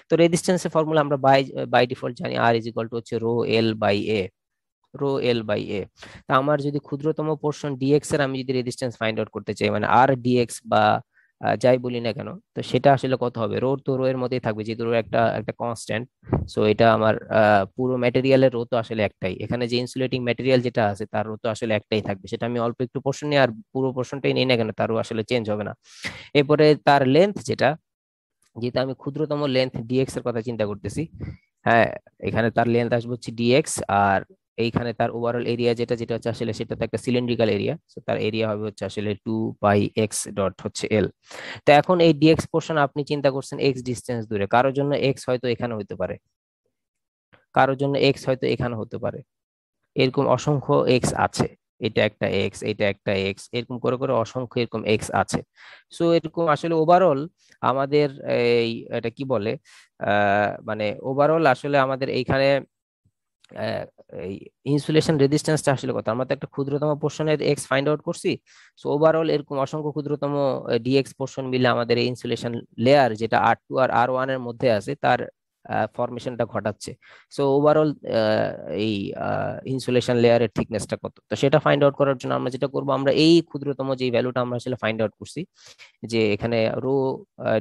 তো রেজিস্ট্যান্সের ফর্মুলা আমরা বাই বাই ডিফল্ট জানি, আর ইজ ইকুয়াল টু হচ্ছে ρL/A, ρL/A। তা আমার যদি ক্ষুদ্রতম পোর্শন ডিএক্স এর আমি যদি রেজিস্ট্যান্স ফাইন্ড আউট করতে চাই, মানে আর ডিএক্স বা যাই বলি না কেন, তো সেটা আসলে কত হবে, রো তো রো এর মধ্যেই থাকবে যেহেতু রো একটা একটা কনস্ট্যান্ট। সো এটা আমার পুরো ম্যাটেরিয়ালের রো তো আসলে একটাই, এখানে যে ইনসুলেটিং ম্যাটেরিয়াল যেটা আছে তার রো তো আসলে একটাই থাকবে, সেটা আমি অল্প একটু পোর্শন নিই আর পুরো পোর্শনটাই নেই না কেন, তারও আসলে চেঞ্জ হবে না। এরপরে তার লেন্থ যেটা, যেহেতু আমি ক্ষুদ্রতম লেন্থ ডিএক্স এর কথা চিন্তা করতেছি, হ্যাঁ, এখানে তার লেন্থ আসবে হচ্ছে ডিএক্স, আর এইখানে তার ওভারঅল এরিয়া যেটা যেটা হচ্ছে আসলে সেটা তো একটা সিলিন্ড্রিক্যাল এরিয়া, তো তার এরিয়া হবে হচ্ছে আসলে 2πx.L। তো এখন এই ডিএক্স পোর্শন আপনি চিন্তা করছেন এক্স ডিস্টেন্স দূরে, কারোর জন্য এক্স হয়তো এখানে হতে পারে, কারোর জন্য এক্স হয়তো এখানে হতে পারে, এরকম অসংখ্য এক্স আছে। এটা একটা এক্স, এটা একটা এক্স, এরকম করে করে অসংখ্য এরকম এক্স আছে। সো এরকম আসলে ওভারঅল আমাদের এই এটা কি বলে মানে ওভারঅল আসলে আমাদের এইখানে আহ, এই ইনসুলেশন রেজিস্ট্যান্সটা আসলে কত, আমরা তো একটা ক্ষুদ্রতম পোর্শনের এক্স ফাইন্ড আউট করছি। সো ওভারঅল এরকম অসংখ্য ক্ষুদ্রতম ডিএক্স পোর্শন মিলে আমাদের এই ইনসুলেশন লেয়ার যেটা R2 আর R1 এর মধ্যে আছে তার ফরমেশনটা ঘটাচ্ছে। সো ওভারঅল এই ইনসুলেশন লেয়ারের থিকনেসটা কত, তো সেটা ফাইন্ড আউট করার জন্য আমরা যেটা করবো, আমরা এই ক্ষুদ্রতম যে ভ্যালুটা আমরা আসলে ফাইন্ড আউট করছি, যে এখানে রো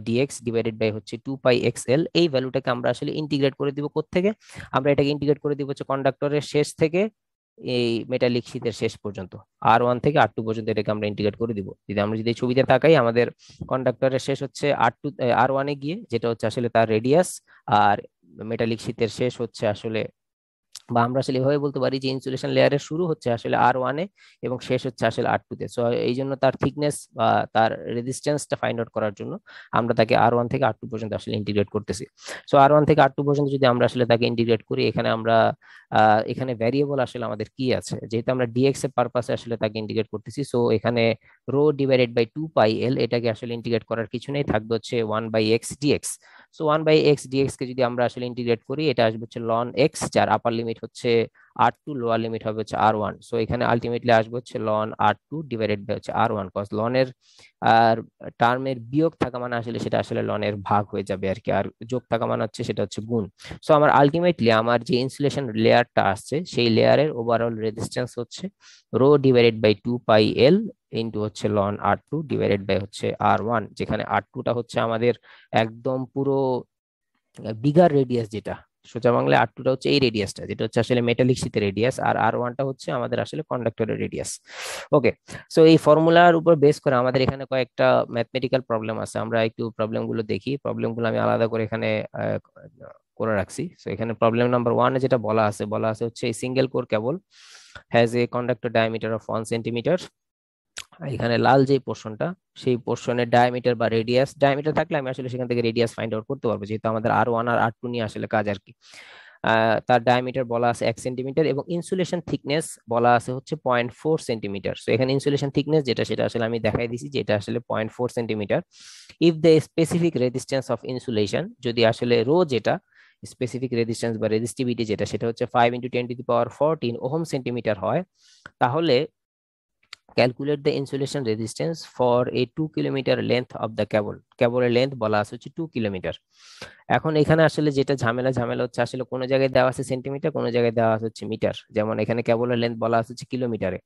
ডিএক্স ডিভাইডেড বাই হচ্ছে 2πxL, এই ভ্যালুটাকে আমরা আসলে ইন্টিগ্রেট করে দিব কোত্থেকে, আমরা এটাকে ইন্টিগ্রেট করে দিব হচ্ছে কন্ডাক্টরের শেষ থেকে এই মেটালিক শীটের শেষ পর্যন্ত, R1 থেকে R2 পর্যন্ত এটাকে আমরা ইন্টিগ্রেট করে দিব। যদি আমরা যদি এই ছবিতে তাকাই, আমাদের কন্ডাক্টরের শেষ হচ্ছে R1 এ গিয়ে, যেটা হচ্ছে আসলে তার রেডিয়াস, আর মেটালিক শীটের শেষ হচ্ছে আসলে, বা আমরা আসলে এভাবে বলতে পারি যে ইনসুলেশন লেয়ারের শুরু হচ্ছে আসলে R1 এ এবং শেষ হচ্ছে আসলে R2 তে। সো এই জন্য তার থিকনেস বা তার রেজিস্ট্যান্সটা ফাইন্ড আউট করার জন্য আমরা তাকে R1 থেকে R2 পর্যন্ত আসলে ইন্টিগ্রেট করতেছি। সো R1 থেকে R2 পর্যন্ত যদি আমরা আসলে তাকে ইন্টিগ্রেট করি, এখানে আমরা এখানে ভ্যারিয়েবল আসলে আমাদের কি আছে, যেহেতু আমরা ডিএক্স এর পারপাসে আসলে তাকে ইন্টিগ্রেট করতেছি, সো এখানে রো ডিভাইডেড বাই 2πL, এটাকে আসলে ইন্টিগ্রেট করার কিছু নেই, থাকবে হচ্ছে 1/x dx। So 1/x dx কে যদি আমরা আসলে ইন্টিগ্রেট করি, এটা আসবে হচ্ছে লন এক্স, যার আপার লিমিট হচ্ছে R2, লোয়ার লিমিট হবে হচ্ছে R1। সো এখানে আলটিমেটলি আসবে হচ্ছে লন R2 ডিভাইডেড বাই হচ্ছে R1, কজ লনের আর টার্মের বিয়োগ থাকা মানে আসলে সেটা আসলে লনের ভাগ হয়ে যাবে আর কি, আর যোগ থাকা মানে হচ্ছে সেটা হচ্ছে গুণ। সো আমার আলটিমেটলি আমার যে ইনসুলেশন লেয়ারটা আসছে, সেই লেয়ারের ওভারঅল রেজিস্ট্যান্স হচ্ছে rho divided by 2πL into হচ্ছে লন R2 ডিভাইডেড বাই হচ্ছে R1, যেখানে R2টা হচ্ছে আমাদের একদম পুরো বিগার রেডিয়াস যেটা, সোজা বাংলায় R2টা হচ্ছে এই রেডিয়াসটা, যেটা হচ্ছে আসলে মেটালিক শীটের রেডিয়াস, আর R1টা হচ্ছে আমাদের আসলে কন্ডাক্টরের রেডিয়াস। ওকে, সো এই ফর্মুলার উপর বেস করে আমাদের এখানে কয়েকটা ম্যাথমেটিক্যাল প্রবলেম আছে, আমরা একটু প্রবলেমগুলো দেখি। প্রবলেমগুলো আমি আলাদা করে এখানে আহ, করে রাখছি। তো এখানে প্রবলেম নাম্বার 1 যেটা বলা আছে হচ্ছে single core cable has a conductor diameter of 1 centimetre. এখানে লাল যে পোর্শনটা, সেই পোর্শনের ডায়ামিটার বা রেডিয়াস, ডায়ামিটার থাকলে আমি আসলে সেখান থেকে রেডিয়াস ফাইন্ড আউট করতে পারবো, যেহেতু আমাদের R1 আর R2 নিয়ে আসলে কাজ আর কি। তার ডায়ামিটার বলা আছে 1 সেন্টিমিটার এবং ইনসুলেশন থিকনেস বলা আছে হচ্ছে 0.4 সেন্টিমিটার। তো এখানে ইনসুলেশন থিকনেস যেটা, সেটা আসলে আমি দেখাই দিছি যে এটা আসলে 0.4 centimetre. If the specific resistance of insulation, যদি আসলে রো যেটা স্পেসিফিক রেজিস্ট্যান্স বা রেজিস্টিভিটি যেটা, সেটা হচ্ছে 5 × 10⁻14 ওহম সেন্টিমিটার হয়, তাহলে calculate the insulation resistance for a 2 kilometre length of the কেবল। কেবলের লেন্থ বলা আছে হচ্ছে 2 কিলোমিটার। এখন এখানে আসলে যেটা ঝামেলা ঝামেলা হচ্ছে, আসলে কোনো জায়গায় দেওয়া আছে সেন্টিমিটার, কোনো জায়গায় দেওয়া আছে হচ্ছে মিটার। যেমন এখানে কেবলের লেন্থ বলা আছে হচ্ছে কিলোমিটারে,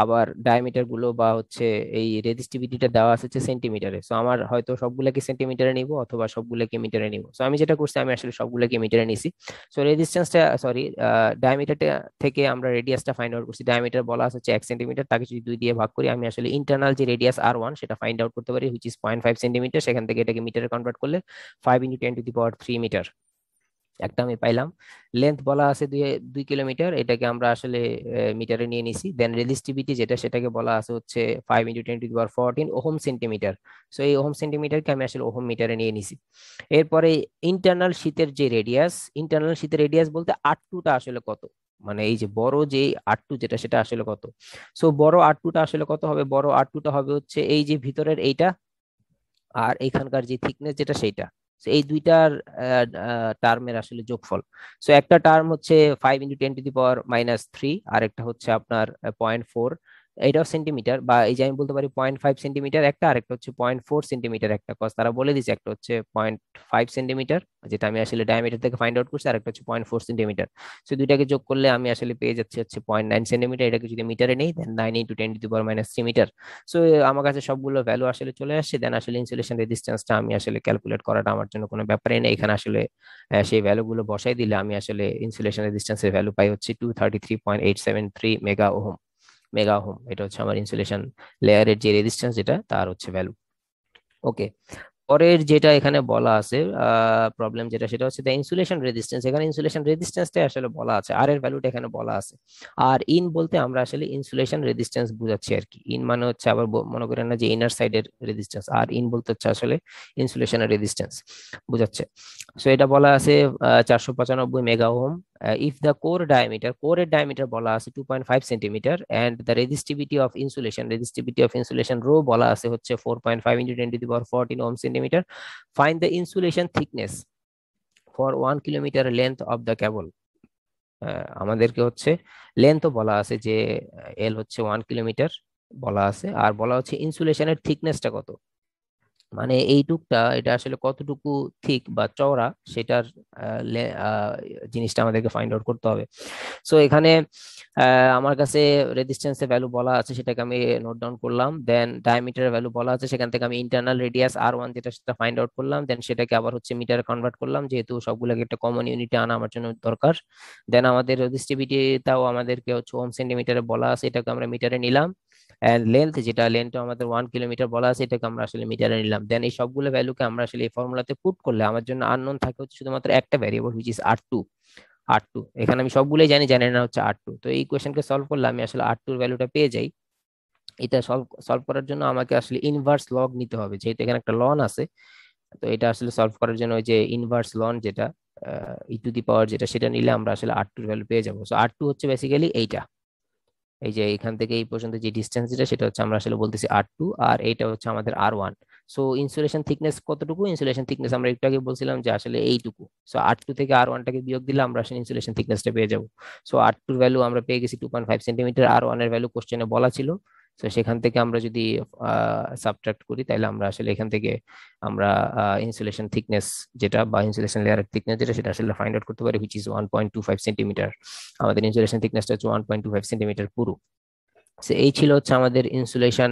আবার ডায়ামিটার গুলো বা হচ্ছে এই রেজিস্টিভিটিটা দেওয়া আছে হচ্ছে সেন্টিমিটারে। সো আমার হয়তো সবগুলোকে সেন্টিমিটারে নিব অথবা সবগুলোকে মিটারে নিব। সো আমি যেটা করছি, আমি আসলে সবগুলোকে মিটারে নিছি। সো রেজিস্ট্যান্সটা, সরি, ডায়ামিটারটা থেকে আমরা রেডিয়াসটা ফাইন্ড আউট করছি। ডায়ামিটার বলা আছে হচ্ছে 1 সেন্টিমিটার, তাকে যদি 2 দিয়ে ভাগ করি, আমি আসলে ইন্টারনাল যে রেডিয়াস R1 সেটা ফাইন্ড আউট করতে পারি, হুইচ ইজ 0.5 সেন্টিমিটার। সেখান থেকে এটাকে মিটারে কনভার্ট করলে 5 × 10⁻³ মিটার একটা আমি পাইলাম। লেন্থ বলা আছে 2 কিলোমিটার, এটাকে আমরা আসলে মিটারে নিয়ে নিছি। দেন রেজিস্টিভিটি যেটা, সেটাকে বলা আছে হচ্ছে 5 × 10⁻14 ওহম সেন্টিমিটার। সো এই ওহম সেন্টিমিটারকে আমি আসলে ওহম মিটারে নিয়ে নিছি। এরপরে ইন্টারনাল শীতের যে রেডিয়াস, ইন্টারনাল শীতের রেডিয়াস বলতে R2টা আসলে কত, মানে এই যে বড় যে R2 যেটা, সেটা আসলে কত। সো বড় R2টা আসলে কত হবে, বড় R2টা হবে হচ্ছে এই যে ভিতরের এইটা, আর এখানকার যে থিকনেস যেটা সেইটা। So এই দুইটার টার্মের আসলে যোগফল। সো একটা টার্ম হচ্ছে 5 × 10⁻³ আর একটা হচ্ছে আপনার 0.4, এটাও সেন্টিমিটার, বা এই যে আমি বলতে পারি 0.5 সেন্টিমিটার একটা, আর একটা হচ্ছে 0.4 সেন্টিমিটার একটা, কজ তারা বলে দিচ্ছে একটা হচ্ছে 0.5 সেন্টিমিটার, যেটা আমি আসলে ডায়ামিটার থেকে ফাইন্ড আউট করছি, আর একটা হচ্ছে 0.4 সেন্টিমিটার। সো দুইটাকে যোগ করলে আমি আসলে পেয়ে যাচ্ছি হচ্ছে 0.9 সেন্টিমিটার। এটাকে যদি মিটারে নেই, দেন 9 × 10⁻³ মিটার। সো আমার কাছে সবগুলো ভ্যালু আসলে চলে আসছে। দেন আসলে ইনসুলেশন রেজিস্ট্যান্সটা আমি আসলে ক্যালকুলেট করাটা আমার জন্য কোনো ব্যাপারই নেই। এখানে আসলে সেই ভ্যালুগুলো বসাই দিলে আমি আসলে ইনসুলেশন রেজিস্ট্যান্সের ভ্যালু পাই হচ্ছে 233.873 মেগা ওহম। এটা হচ্ছে আমার ইনসুলেশন লেয়ারের যে রেজিস্ট্যান্স যেটা, তার হচ্ছে ভ্যালু। ওকে, পরের যেটা এখানে বলা আছে প্রবলেম যেটা, সেটা হচ্ছে দ্য ইনসুলেশন রেজিস্ট্যান্স। এখানে ইনসুলেশন রেজিস্ট্যান্সটাই আসলে বলা আছে, আর এর ভ্যালুটা এখানে বলা আছে। আর ইন বলতে আমরা আসলে ইনসুলেশন রেজিস্ট্যান্স বুঝাচ্ছি আর কি। ইন মানে হচ্ছে আবার মনে করেন না যে ইনার সাইডের রেজিস্ট্যান্স, আর ইন বলতে হচ্ছে আসলে ইনসুলেশনের রেজিস্ট্যান্স বুঝাচ্ছে। সো এটা বলা আছে 495 মেগা ওহম। ইফ দ্য কোরের ডায়ামিটার বলা আছে 2.5 centimetre, and the resistivity of insulation rho বলা আছে হচ্ছে 4.5 × 10⁻14 ohm centimetre. Find the insulation thickness for 1 kilometre length of the cable. আমাদেরকে হচ্ছে লেন্থও বলা আছে যে এল হচ্ছে 1 কিলোমিটার বলা আছে, আর বলা হচ্ছে ইনসুলেশনের থিকনেসটা কত, মানে এইটুকটা এটা আসলে কতটুকু থিক বা চওড়া, সেটার জিনিসটা আমাদেরকে ফাইন্ড আউট করতে হবে। সো এখানে আমার কাছে রেজিস্ট্যান্সের ভ্যালু বলা আছে, সেটাকে আমি নোট ডাউন করলাম। দেন ডায়ামিটারের ভ্যালু বলা আছে, সেখান থেকে আমি ইন্টারনাল রেডিয়াস R1 যেটা, সেটা ফাইন্ড আউট করলাম। দেন সেটাকে আবার হচ্ছে মিটারে কনভার্ট করলাম, যেহেতু সবগুলোকে একটা কমন ইউনিটে আনা আমার জন্য দরকার। দেন আমাদের রেজিস্টিভিটিটাও আমাদেরকে হচ্ছে ওহম সেন্টিমিটারে বলা আছে, এটাকে আমরা মিটারে নিলাম। এন্ড লেন্থ যেটা, লেন্থ আমাদের 1 কিলোমিটার বলা আছে, এটাকে আমরা আসলে মিটারে নিলাম। দেন এই সবগুলো ভ্যালুকে আমরা আসলে এই ফর্মুলাতে পুট করলে আমার জন্য আননোন থাকে হচ্ছে শুধুমাত্র একটা variable, which is R two. এখানে আমি সবগুলোই জানি না হচ্ছে আর টু। তো এই কোয়েশ্চেনকে সলভ করলে আমি আসলে আর টুর ভ্যালুটা পেয়ে যাই। এটা সলভ সলভ করার জন্য আমাকে আসলে ইনভার্স লগ নিতে হবে, যেহেতু এখানে একটা লন আছে। তো এটা আসলে সলভ করার জন্য ওই যে ইনভার্স লন যেটা, ই টু দি পাওয়ার যেটা, সেটা নিলে আমরা আসলে আর টুর ভ্যালু পেয়ে যাবো। সো আর টু হচ্ছে বেসিক্যালি এইটা, এই যে এখান থেকে এই পর্যন্ত যে ডিস্টেন্স যেটা, সেটা হচ্ছে আমরা আসলে বলতেছি আর টু, আর এইটা হচ্ছে আমাদের আর ওয়ান। সো ইনসুলেশন থিকনেস কতটুকু, ইনসুলেশন থিকনেস আমরা একটু আগে বলছিলাম যে আসলে এইটুকু। সো আর টু থেকে আর ওয়ানটাকে বিয়োগ দিলে আমরা আসলে ইনসুলেশন থিকনেসটা পেয়ে যাবো। সো আর টুর ভ্যালু আমরা পেয়ে গেছি 2.5 সেন্টিমিটার, আর ওয়ানের ভ্যালু কোশ্চেনে বলা ছিল। তো সেখান থেকে আমরা যদি সাবট্রাক্ট করি, তাহলে আমরা আসলে এখান থেকে আমরা ইনসুলেশন থিকনেস যেটা বা ইনসুলেশন লেয়ারের থিকনেস যেটা, সেটা আসলে ফাইন্ড আউট করতে পারি, হুইচ ইজ 1.25 সেন্টিমিটার। আমাদের ইনসুলেশন থিকনেসটা হচ্ছে 1.25 সেন্টিমিটার পুরো। So, এই ছিল হচ্ছে আমাদের insulation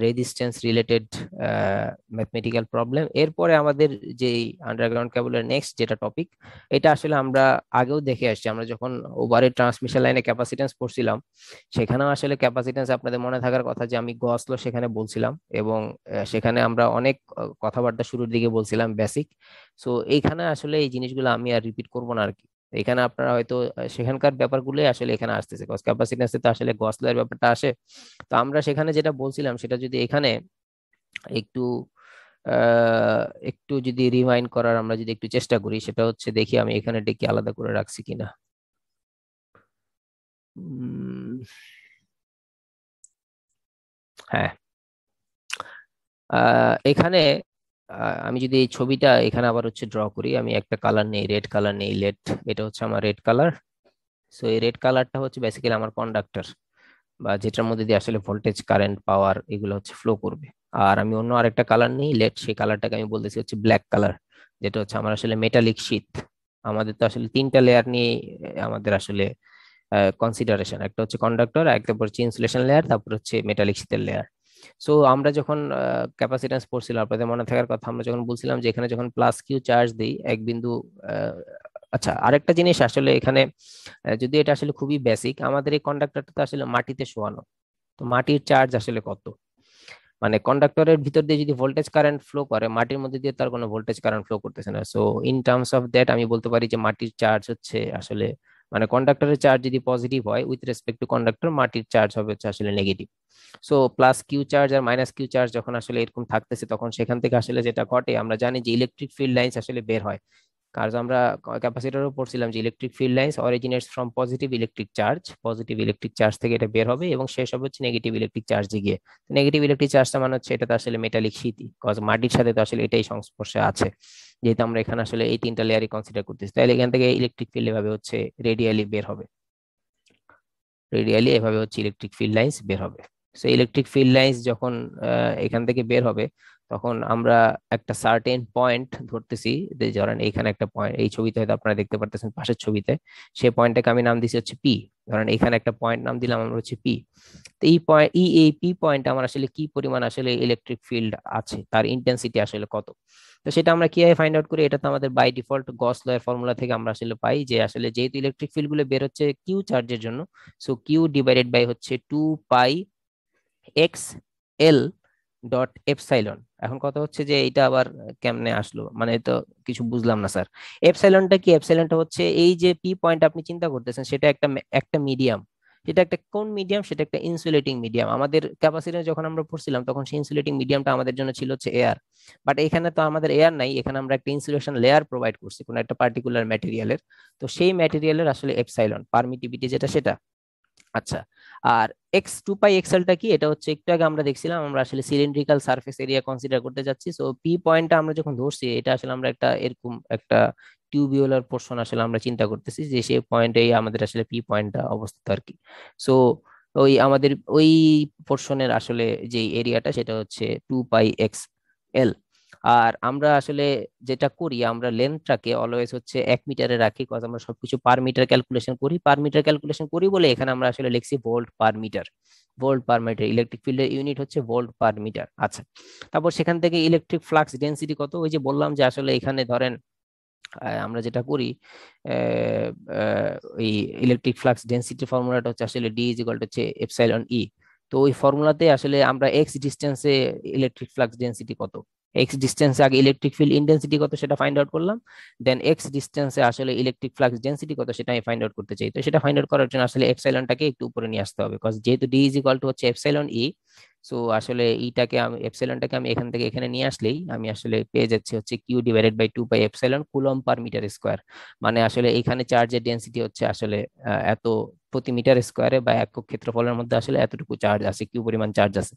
resistance related mathematical problem. এরপরে আমাদের যে আন্ডারগ্রাউন্ড কেবলের নেক্সট যেটা টপিক, এটা আসলে আমরা আগেও দেখে আসছি। আমরা যখন ওভারের ট্রান্সমিশন লাইনে ক্যাপাসিট্যান্স পড়ছিলাম, সেখানেও আসলে ক্যাপাসিট্যান্স আপনাদের মনে থাকার কথা যে আমি গস ল সেখানে বলছিলাম, এবং সেখানে আমরা অনেক কথাবার্তা শুরুর দিকে বলছিলাম বেসিক। সো এইখানে আসলে এই জিনিসগুলো আমি আর রিপিট করবো না আর কি। এখানে আপনারা হয়তো সেখানকার ব্যাপারগুলোই আসলে এখানে আসতেছে, কজ ক্যাপাসিট্যান্সে তো আসলে গস ল এর ব্যাপারটা আসে। তো আমরা সেখানে যেটা বলছিলাম সেটা যদি এখানে একটু একটু যদি রিমাইন্ড করার আমরা যদি একটু চেষ্টা করি, সেটা হচ্ছে দেখি আমি এখানে ডেকে আলাদা করে রাখছি কিনা। উম, হ্যাঁ, এখানে আমি যদি এই ছবিটা এখানে আবার হচ্ছে ড্র করি, আমি একটা কালার নেই, রেড কালার নেই, লেট, এটা হচ্ছে আমার রেড কালার। সো এই রেড কালারটা হচ্ছে বেসিক্যালি আমার কন্ডাক্টর, বা যেটার মধ্যে দিয়ে আসলে ভোল্টেজ কারেন্ট পাওয়ার এগুলো হচ্ছে ফ্লো করবে। আর আমি অন্য আরেকটা কালার নিই, লেট, সেই কালারটাকে আমি বলতেছি হচ্ছে ব্ল্যাক কালার, যেটা হচ্ছে আমার আসলে মেটালিক শীট। আমাদের তো আসলে তিনটা লেয়ার নিয়ে আমাদের আসলে কনসিডারেশন, একটা হচ্ছে কন্ডাক্টর, একটা হচ্ছে ইনসুলেশন লেয়ার, তারপর হচ্ছে মেটালিক শীটের লেয়ার। সো আমরা যখন ক্যাপাসিট্যান্স পড়ছিলাম, আপনাদের মনে থাকার কথা, আমরা যখন বলছিলাম যে এখানে যখন প্লাস কিউ চার্জ দিই এক বিন্দু। আহ, আচ্ছা, আরেকটা জিনিস আসলে এখানে, যদি এটা আসলে খুবই বেসিক, আমাদের এই কন্ডাক্টরটা তো আসলে মাটিতে শোয়ানো। তো মাটির চার্জ আসলে কত, মানে কন্ডাক্টরের ভিতর দিয়ে যদি ভোল্টেজ কারেন্ট ফ্লো করে, মাটির মধ্যে দিয়ে তার কোনো ভোল্টেজ কারেন্ট ফ্লো করতেছে না। So in terms of that আমি বলতে পারি যে মাটির চার্জ হচ্ছে আসলে, মানে কন্ডাক্টরের চার্জ যদি পজিটিভ হয় উইথ রেসপেক্ট টু কন্ডাক্টর, মাটির চার্জ হবে হচ্ছে আসলে negative. So plus Q charge আর মাইনাস কিউ চার্জ যখন আসলে এরকম থাকতেছে, তখন সেখান থেকে আসলে যেটা ঘটে, আমরা জানি যে ইলেকট্রিক ফিল্ড লাইন্স আসলে বের হয়। কারণ আমরা ক্যাপাসিটরও পড়ছিলাম যে electric field lines originates from positive electric charge, positive electric charge থেকে এটা বের হবে এবং শেষ হবে হচ্ছে নেগেটিভ ইলেকট্রিক চার্জে গিয়ে। নেগেটিভ ইলেকট্রিক চার্জটা মানে হচ্ছে এটা তো আসলে মেটালিক শীতই, কজ মাটির সাথে তো আসলে এটাই সংস্পর্শে আছে। যেহেতু আমরা এখানে আসলে এই তিনটা লেয়ারই কনসিডার করতেছি, তাহলে এখান থেকে ইলেকট্রিক ফিল্ড এভাবে হচ্ছে রেডিয়ালি বের হবে, রেডিয়ালি এভাবে হচ্ছে ইলেকট্রিক ফিল্ড লাইন্স বের হবে। সো ইলেকট্রিক ফিল্ড লাইন্স যখন এখান থেকে বের হবে, তখন আমরা একটা সার্টেন পয়েন্ট ধরতেছি, যে ধরেন এইখানে একটা পয়েন্ট, এই ছবিতে হয়তো আপনারা দেখতে পারতেছেন পাশের ছবিতে, সেই পয়েন্টটাকে আমি নাম দিচ্ছি হচ্ছে পি। ধরেন এখানে একটা পয়েন্ট নাম দিলাম আমরা হচ্ছে পি। তো এই পয়েন্ট, এই পি পয়েন্ট আমার আসলে কি পরিমাণ আসলে ইলেকট্রিক ফিল্ড আছে, তার ইন্টেন্সিটি আসলে কত। তো সেটা আমরা কিভাবে ফাইন্ড আউট করি, এটা তো আমাদের বাই ডিফল্ট গস ল এর ফর্মুলা থেকে আমরা আসলে পাই, যে আসলে যেহেতু ইলেকট্রিক ফিল্ড গুলো বের হচ্ছে কিউ চার্জের জন্য, সো কিউ ডিভাইডেড বাই হচ্ছে 2 পাই এক্স এল ডট এপসাইলন। এখন কথা হচ্ছে যে এটা আবার কেমনে আসলো, মানে তো কিছু বুঝলাম না স্যার। এপসাইলনটা কি? এপসাইলনটা হচ্ছে এই যে পি পয়েন্ট আপনি চিন্তা করতেছেন, সেটা একটা একটা মিডিয়াম। সেটা একটা কোন মিডিয়াম? সেটা একটা ইনসুলেটিং মিডিয়াম। আমাদের ক্যাপাসিটর যখন আমরা পড়ছিলাম, তখন সেই ইনসুলেটিং মিডিয়ামটা আমাদের জন্য ছিল হচ্ছে এয়ার। বাট এখানে তো আমাদের এয়ার নাই, এখানে আমরা একটা ইনসুলেশন লেয়ার প্রোভাইড করছি কোনো একটা পার্টিকুলার ম্যাটেরিয়ালের। তো সেই ম্যাটেরিয়ালের আসলে এপসাইলন পারমিটিভিটি যেটা, সেটা। আচ্ছা, আর x2 পাই এক্সএলটা কি? এটা হচ্ছে একটু আগে আমরা দেখছিলাম, আমরা আসলে সিলিন্ড্রিক্যাল সারফেস এরিয়া কনসিডার করতে যাচ্ছি। সো পি পয়েন্টটা আমরা যখন ধরছি, এটা আসলে আমরা একটা এরকম একটা টিউবিউলার পোর্শন আসলে আমরা চিন্তা করতেছি, যে সেই পয়েন্টে আমাদের আসলে পি পয়েন্টটা অবস্থিত আর কি। সো ওই আমাদের ওই পোর্শনের আসলে যে এরিয়াটা, সেটা হচ্ছে 2 পাই এক্স এল। আর আমরা আসলে যেটা করি, আমরা লেন্থটাকে অলওয়েজ হচ্ছে 1 মিটারে রাখি, কজ আমরা সবকিছু পার মিটার ক্যালকুলেশন করি। পার মিটার ক্যালকুলেশন করি বলে এখানে আমরা আসলে লিখছি volt per metre. Volt per metre, electric ফিল্ডের ইউনিট হচ্ছে ভোল্ট পার মিটার। আচ্ছা, তারপর সেখান থেকে ইলেকট্রিক ফ্লাক্স ডেন্সিটি কত? ওই যে বললাম যে আসলে এখানে ধরেন আমরা যেটা করি, আহ, আহ, ওই ইলেকট্রিক ফ্লাক্স ডেন্সিটি ফর্মুলাটা হচ্ছে আসলে ডি ইজ ইকুয়াল টু হচ্ছে এপসাইলন ই। তো ওই ফর্মুলাতে আসলে আমরা এক্স ডিস্টেন্সে ইলেকট্রিক ফ্লাক্স ডেন্সিটি কত, এক্স ডিস্টেন্সে আগে ইলেকট্রিক ফিল্ড ইন্টেন্সিটি কত সেটা ফাইন্ড আউট করলাম, দেন এক্স ডিস্টেন্সে আসলে ইলেকট্রিক ফ্লাক্স ডেন্সিটি কত সেটা আমি ফাইন্ড আউট করতে চাই। তো সেটা ফাইন্ড আউট করার জন্য আসলে এপসাইলনটাকে একটু উপরে নিয়ে আসতে হবে, বিকজ যেহেতু ডি ইজ ইকুয়াল টু হচ্ছে এপসাইলন ই। সো আসলে ইটাকে আমি, এপসাইলনটাকে আমি এখান থেকে এখানে নিয়ে আসলেই আমি আসলে পেয়ে যাচ্ছি হচ্ছে Q divided by 2 pi epsilon coulomb per metre square. মানে আসলে এখানে চার্জের ডেন্সিটি হচ্ছে আসলে এত প্রতি মিটার স্কোয়ারে বা একক ক্ষেত্রফলের মধ্যে আসলে এতটুকু চার্জ আছে, কিউ পরিমাণ চার্জ আছে।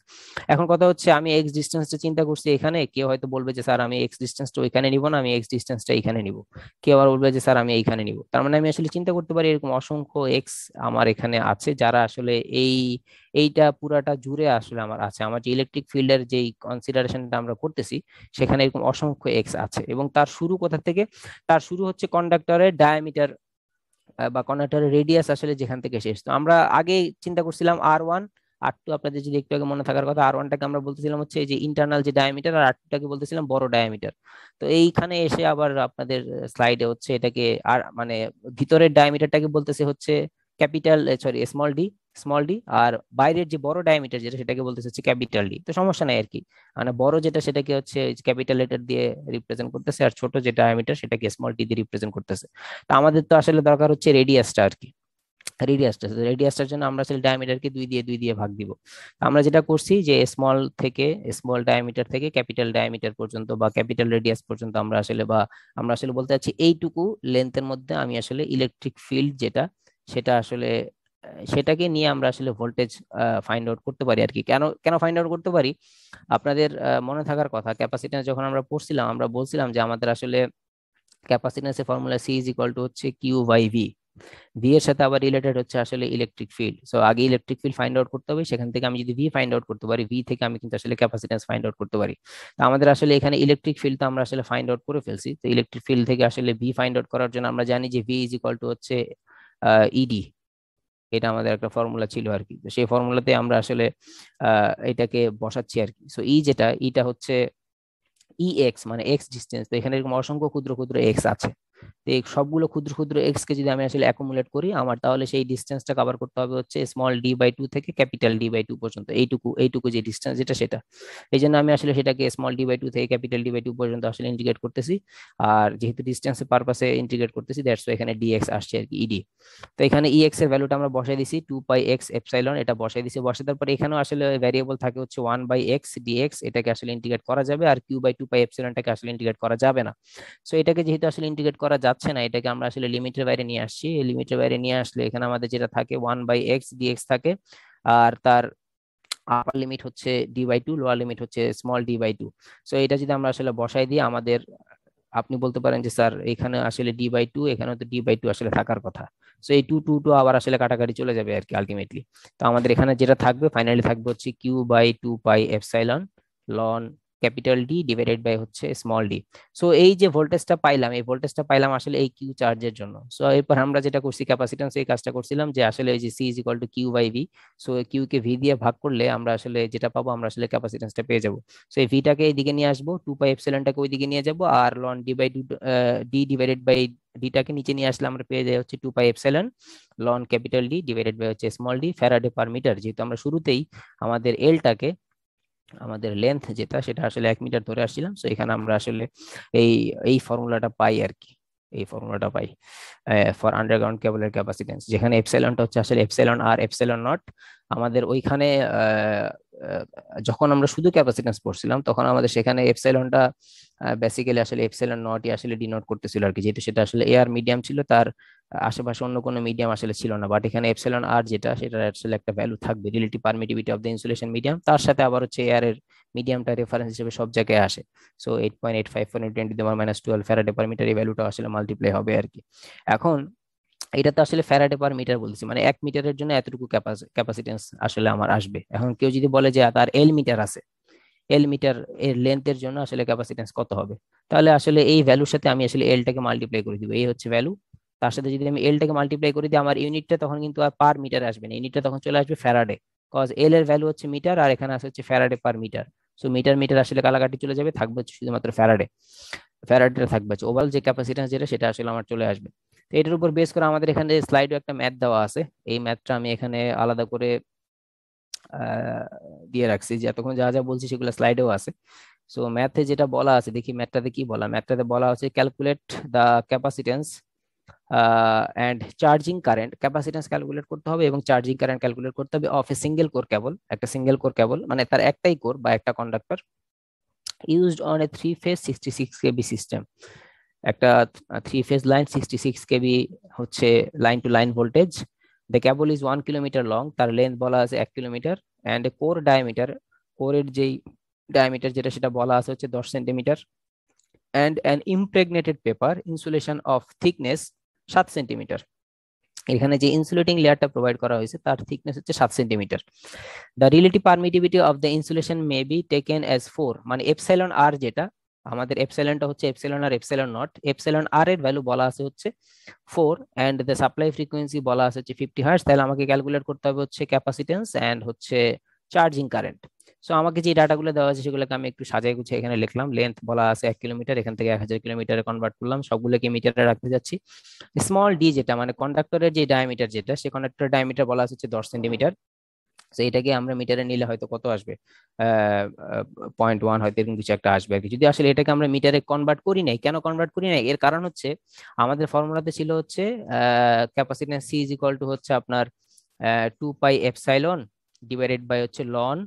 এখন কথা হচ্ছে আমি এক্স ডিস্টেন্সটা চিন্তা করছি এখানে, কেউ হয়তো বলবে যে স্যার আমি এক্স ডিস্টেন্সটা ওইখানে নিব না, আমি এক্স ডিস্টেন্সটা এখানে নিব। কেউ আবার বলবে যে স্যার আমি এইখানে নিব। তার মানে আমি আসলে চিন্তা করতে পারি এরকম অসংখ্য এক্স আমার এখানে আছে, যারা আসলে এইটা পুরাটা জুড়ে আসলে আমার আছে। আমার যে ইলেকট্রিক ফিল্ডের যেই কনসিডারেশনটা আমরা করতেছি, সেখানে এরকম অসংখ্য এক্স আছে। এবং তার শুরু কোথা থেকে? তার শুরু হচ্ছে কন্ডাক্টরের ডায়ামিটার বা কন্ডাক্টরের রেডিয়াস আসলে যেখান থেকে শেষ। তো আমরা আগে চিন্তা করছিলাম R1 R2 আপনাদের যদি একটু আগে মনে থাকার কথা, R1টাকে আমরা বলতেছিলাম হচ্ছে এই যে ইন্টারনাল যে ডায়ামিটার, আর R2টাকে বলতেছিলাম বড় ডায়ামিটার। তো এইখানে এসে আবার আপনাদের স্লাইডে হচ্ছে এটাকে আর মানে ভিতরের ডায়ামিটারটাকে বলতেছে হচ্ছে ক্যাপিটাল, সরি স্মল ডি, আর বাইরের যে বড় ডায়ামিটার যেটা সেটাকে বলতেছে হচ্ছে ক্যাপিটাল ডি। তো সমস্যা নাই আর কি, মানে বড় যেটা সেটাকে হচ্ছে ক্যাপিটাল লেটার দিয়ে রিপ্রেজেন্ট করতেছে, আর ছোট যে ডায়ামিটার সেটাকে স্মল ডি দিয়ে রিপ্রেজেন্ট করতেছে। তো আমাদের তো আসলে দরকার হচ্ছে রেডিয়াসটা আর কি, রেডিয়াসটার জন্য আমরা আসলে ডায়ামিটারকে দুই দিয়ে ভাগ দিব। আমরা যেটা করছি যে স্মল ডায়ামিটার থেকে ক্যাপিটাল ডায়ামিটার পর্যন্ত বা ক্যাপিটাল রেডিয়াস পর্যন্ত আমরা আসলে, বা আমরা আসলে বলতে চাচ্ছি এইটুকু লেন্থের মধ্যে আমি আসলে ইলেকট্রিক ফিল্ড যেটা সেটা আসলে সেটাকে নিয়ে আমরা আসলে ভোল্টেজ ফাইন্ড আউট করতে পারি আর কি। কেন কেন ফাইন্ড আউট করতে পারি, আপনাদের মনে থাকার কথা ক্যাপাসিট্যান্স যখন আমরা পড়ছিলাম আমরা বলছিলাম যে আমাদের আসলে ক্যাপাসিট্যান্সের formula C is equal to হচ্ছে কিউ বাই ভি। ভি এর সাথে আবার রিলেটেড হচ্ছে আসলে ইলেকট্রিক ফিল্ড। সো আগে ইলেকট্রিক ফিল্ড ফাইন্ড আউট করতে হবে, সেখান থেকে আমি যদি ভি ফাইন্ড আউট করতে পারি, ভি থেকে আমি কিন্তু আসলে ক্যাপাসিট্যান্স ফাইন্ড আউট করতে পারি। তো আমাদের আসলে এখানে ইলেকট্রিক ফিল্ড তো আমরা আসলে ফাইন্ড আউট করে ফেলছি। তো ইলেকট্রিক ফিল্ড থেকে আসলে ভি ফাইন্ড আউট করার জন্য আমরা জানি যে ভি ইজ ইকুয়াল টু হচ্ছে ইডি। এটা আমাদের একটা ফর্মুলা ছিল আর কি। তো সেই ফর্মুলাতে আমরা আসলে এটাকে বসাচ্ছি আর কি। সো ইটা হচ্ছে ই এক্স, মানে এক্স ডিস্টেন্স। তো এখানে এরকম অসংখ্য ক্ষুদ্র ক্ষুদ্র এক্স আছে। তো এই সবগুলো ক্ষুদ্র ক্ষুদ্র এক্স কে যদি আমি আসলে অ্যাকুমুলেট করি, আমার তাহলে সেই ডিস্টেন্সটা কভার করতে হবে হচ্ছে স্মল ডি বাই টু থেকে ক্যাপিটাল ডি বাই টু পর্যন্ত, এইটুকু এইটুকু যে ডিস্টেন্স যেটা সেটা। এই জন্য আমি আসলে সেটাকে স্মল ডি বাই টু থেকে ক্যাপিটাল ডি বাই টু পর্যন্ত আসলে ইন্টিগ্রেট করতেছি। আর যেহেতু ডিস্টেন্সের পারপাসে ইন্টিগ্রেট করতেছি, দ্যাটস এখানে ডিএক্স আসছে আর কি, ইডি। তো এখানে ই এক্স এর ভ্যালুটা আমরা বসাই দিছি 2 পাই এক্স এপসাইলন, এটা বসাই দিছি। বসাই দেওয়ার পরে এখানেও আসলে ভ্যারিয়েবল থাকে হচ্ছে 1/x ডিএক্স, এটাকে আসলে ইন্টিগ্রেট করা যাবে, আর Q/2 পাই এপসাইলনটাকে আসলে ইন্টিগ্রেট করা যাবে না। সো এটাকে যেহেতু আসলে ইন্টিগ্রেট করা যাচ্ছে না, এটাকে আমরা আসলে লিমিটের বাইরে নিয়ে আসছি। এই লিমিটের বাইরে নিয়ে আসলে এখানে আমাদের যেটা থাকে 1/x ডিএক্স থাকে, আর তার আপার লিমিট হচ্ছে ডি/2, লোয়ার লিমিট হচ্ছে স্মল ডি/2। সো এটা যদি আমরা আসলে বসাই দিই আমাদের, আপনি বলতে পারেন যে স্যার এখানে আসলে ডি/2, এখানে তো ডি/2 আসলে থাকার কথা। সো এই টু টু টু আবার আসলে কাটাকাটি চলে যাবে আর কি আলটিমেটলি। তো আমাদের এখানে যেটা থাকবে ফাইনালি থাকবে হচ্ছে Q/2 pi epsilon ln capital D divided by হচ্ছে স্মল ডি। সো এই যে ভোল্টেজটা পাইলাম, এই ভোল্টেজটা পাইলাম আসলে এই কিউ চার্জের জন্য। সো এরপর আমরা যেটা করছি ক্যাপাসিট্যান্স এই কাজটা করছিলাম যে আসলে এই যে C is equal to Q by V. So Q কে ভি দিয়ে ভাগ করলে আমরা আসলে যেটা পাবো, আমরা আসলে ক্যাপাসিট্যান্সটা পেয়ে যাবো। সো এই ভিটাকে এইদিকে নিয়ে আসবো, 2 পাই এপসিলনটাকে ওইদিকে নিয়ে যাবো, আর লন ডি/2 ডি ডিভাইডেড বাই ডিটাকে নিচে নিয়ে আসলে আমরা পেয়ে যাই হচ্ছে 2 পাই এপসিলন লন ক্যাপিটাল ডি ডিভাইডেড বাই হচ্ছে small D faraday per meter. যেহেতু আমরা শুরুতেই আমাদের এলটাকে, আমাদের লেন্থ যেটা সেটা আসলে 1 মিটার ধরে আসছিলাম, সো এখানে আমরা আসলে এই এই ফর্মুলাটা পাই আর কি, এই ফর্মুলাটা পাই ফর আন্ডারগ্রাউন্ড কেবলের ক্যাপাসিটেন্স, যেখানে এপসাইলনটা হচ্ছে আসলে এপসাইলন আর এপসাইলন নট। আমাদের ওইখানে আহ, যখন আমরা শুধু ক্যাপাসিটেন্স পড়ছিলাম তখন আমাদের সেখানে এপসাইলনটা বেসিক্যালি আসলে এপসাইলন নটই আসলে ডিনোট করতেছিল আর কি, যেহেতু সেটা আসলে এয়ার মিডিয়াম ছিল, তার আশেপাশে অন্য কোনো মিডিয়াম আসলে ছিল না। বাট এখানে এপসাইলন আর যেটা সেটা আসলে একটা ভ্যালু থাকবে, relative permittivity of the insulation medium, তার সাথে আবার হচ্ছে এয়ারের মিডিয়ামটা রেফারেন্স হিসেবে সব জায়গায় আসে। সো 8.85 × 10⁻12 ফ্যারাডে পার মিটার, এই ভ্যালুটা আসলে মাল্টিপ্লাই হবে আর কি। এখন এটা তো আসলে ফ্যারাডে পার মিটার বলছি, মানে 1 মিটারের জন্য এতটুকু ক্যাপাসিটেন্স আসলে আমার আসবে। এখন কেউ যদি বলে যে তার এল মিটার আছে, এল মিটার এর লেন্থের জন্য আসলে ক্যাপাসিটেন্স কত হবে, তাহলে আসলে এই ভ্যালুর সাথে আমি আসলে এলটাকে মাল্টিপ্লাই করে দিব, এই হচ্ছে ভ্যালু। তার সাথে যদি আমি এলটাকে মাল্টিপ্লাই করে দিই, আমার ইউনিটটা তখন কিন্তু আর পার মিটার আসবে না, ইউনিটটা তখন চলে আসবে ফ্যারাডে, কজ এল এর ভ্যালু হচ্ছে মিটার আর এখানে আছে হচ্ছে Faraday per metre. So metre metre আসলে কালাকাটি চলে যাবে, থাকবে হচ্ছে শুধুমাত্র ফ্যারাডে। ফ্যারাডে থাকবে হচ্ছে ওভারঅল যে ক্যাপাসিটেন্স যেটা সেটা আসলে আমার চলে আসবে। তো এটার উপর বেস করে আমাদের এখানে স্লাইডে একটা ম্যাথ দেওয়া আছে, এই ম্যাথটা আমি এখানে আলাদা করে আহ, দিয়ে রাখছি, যে এতক্ষণ যা যা বলছি সেগুলো স্লাইডেও আছে। সো ম্যাথে যেটা বলা আছে, দেখি ম্যাথটাতে কি বলা, ম্যাথটাতে বলা আছে calculate the capacitance and charging current. Capacitance calculate করতে হবে এবং চার্জিং কারেন্ট ক্যালকুলেট করতে হবে of a single core cable, একটা সিঙ্গেল কোর কেবল মানে তার একটাই কোর বা একটা conductor, used on a 3 phase 66 KV system. একটা 3 ফেজ লাইন 66 কেবি হচ্ছে line to line voltage. The cable is 1 kilometre long, তার লেন্থ বলা আছে 1 কিলোমিটার, অ্যান্ড কোর ডায়ামিটার, কোরের যেই ডায়ামিটার যেটা সেটা বলা আছে হচ্ছে 10 centimeter, and an impregnated paper insulation of thickness 7 centimeter. এখানে যে ইনসুলেটিং লেয়ারটা প্রোভাইড করা হয়েছে তার থিকনেস হচ্ছে 7 centimeter. The relative permittivity of the insulation may be taken as 4, মানে এপসাইলন আর যেটা আমাদের এপসাইলনটা হচ্ছে epsilon R epsilon naught. Epsilon R এর ভ্যালু বলা আছে হচ্ছে 4 এন্ড দ্য সাপ্লাই ফ্রিকোয়েন্সি বলা আছে হচ্ছে 50 হার্টজ। তাহলে আমাকে ক্যালকুলেট করতে হবে হচ্ছে ক্যাপাসিটেন্স এন্ড হচ্ছে চার্জিং কারেন্ট। সো আমাকে যে ডাটাগুলো দেওয়া আছে সেগুলোকে আমি একটু সাজাই গুছিয়ে এখানে লিখলাম। লেন্থ বলা আছে 1 কিলোমিটার, এখান থেকে 1000 কিলোমিটারে কনভার্ট করলাম, সবগুলোকে মিটারে রাখতে যাচ্ছি। স্মল ডি যেটা মানে কন্ডাক্টরের যে ডায়ামিটার, যেটা সে কন্ডাক্টরের ডায়ামিটার বলা আছে হচ্ছে 10 সেন্টিমিটার। তো এটাকে আমরা মিটারে নিলে হয়তো কত আসবে, 0.1 হয়তো এরকম কিছু একটা আসবে আর কি। যদি আসলে এটাকে আমরা মিটারে কনভার্ট করি নাই, কেন কনভার্ট করি নাই এর কারণ হচ্ছে আমাদের ফর্মুলাতে ছিল হচ্ছে capacitance C is equal to হচ্ছে আপনার 2 পাই এপসাইলন ডিভাইডেড বাই হচ্ছে loan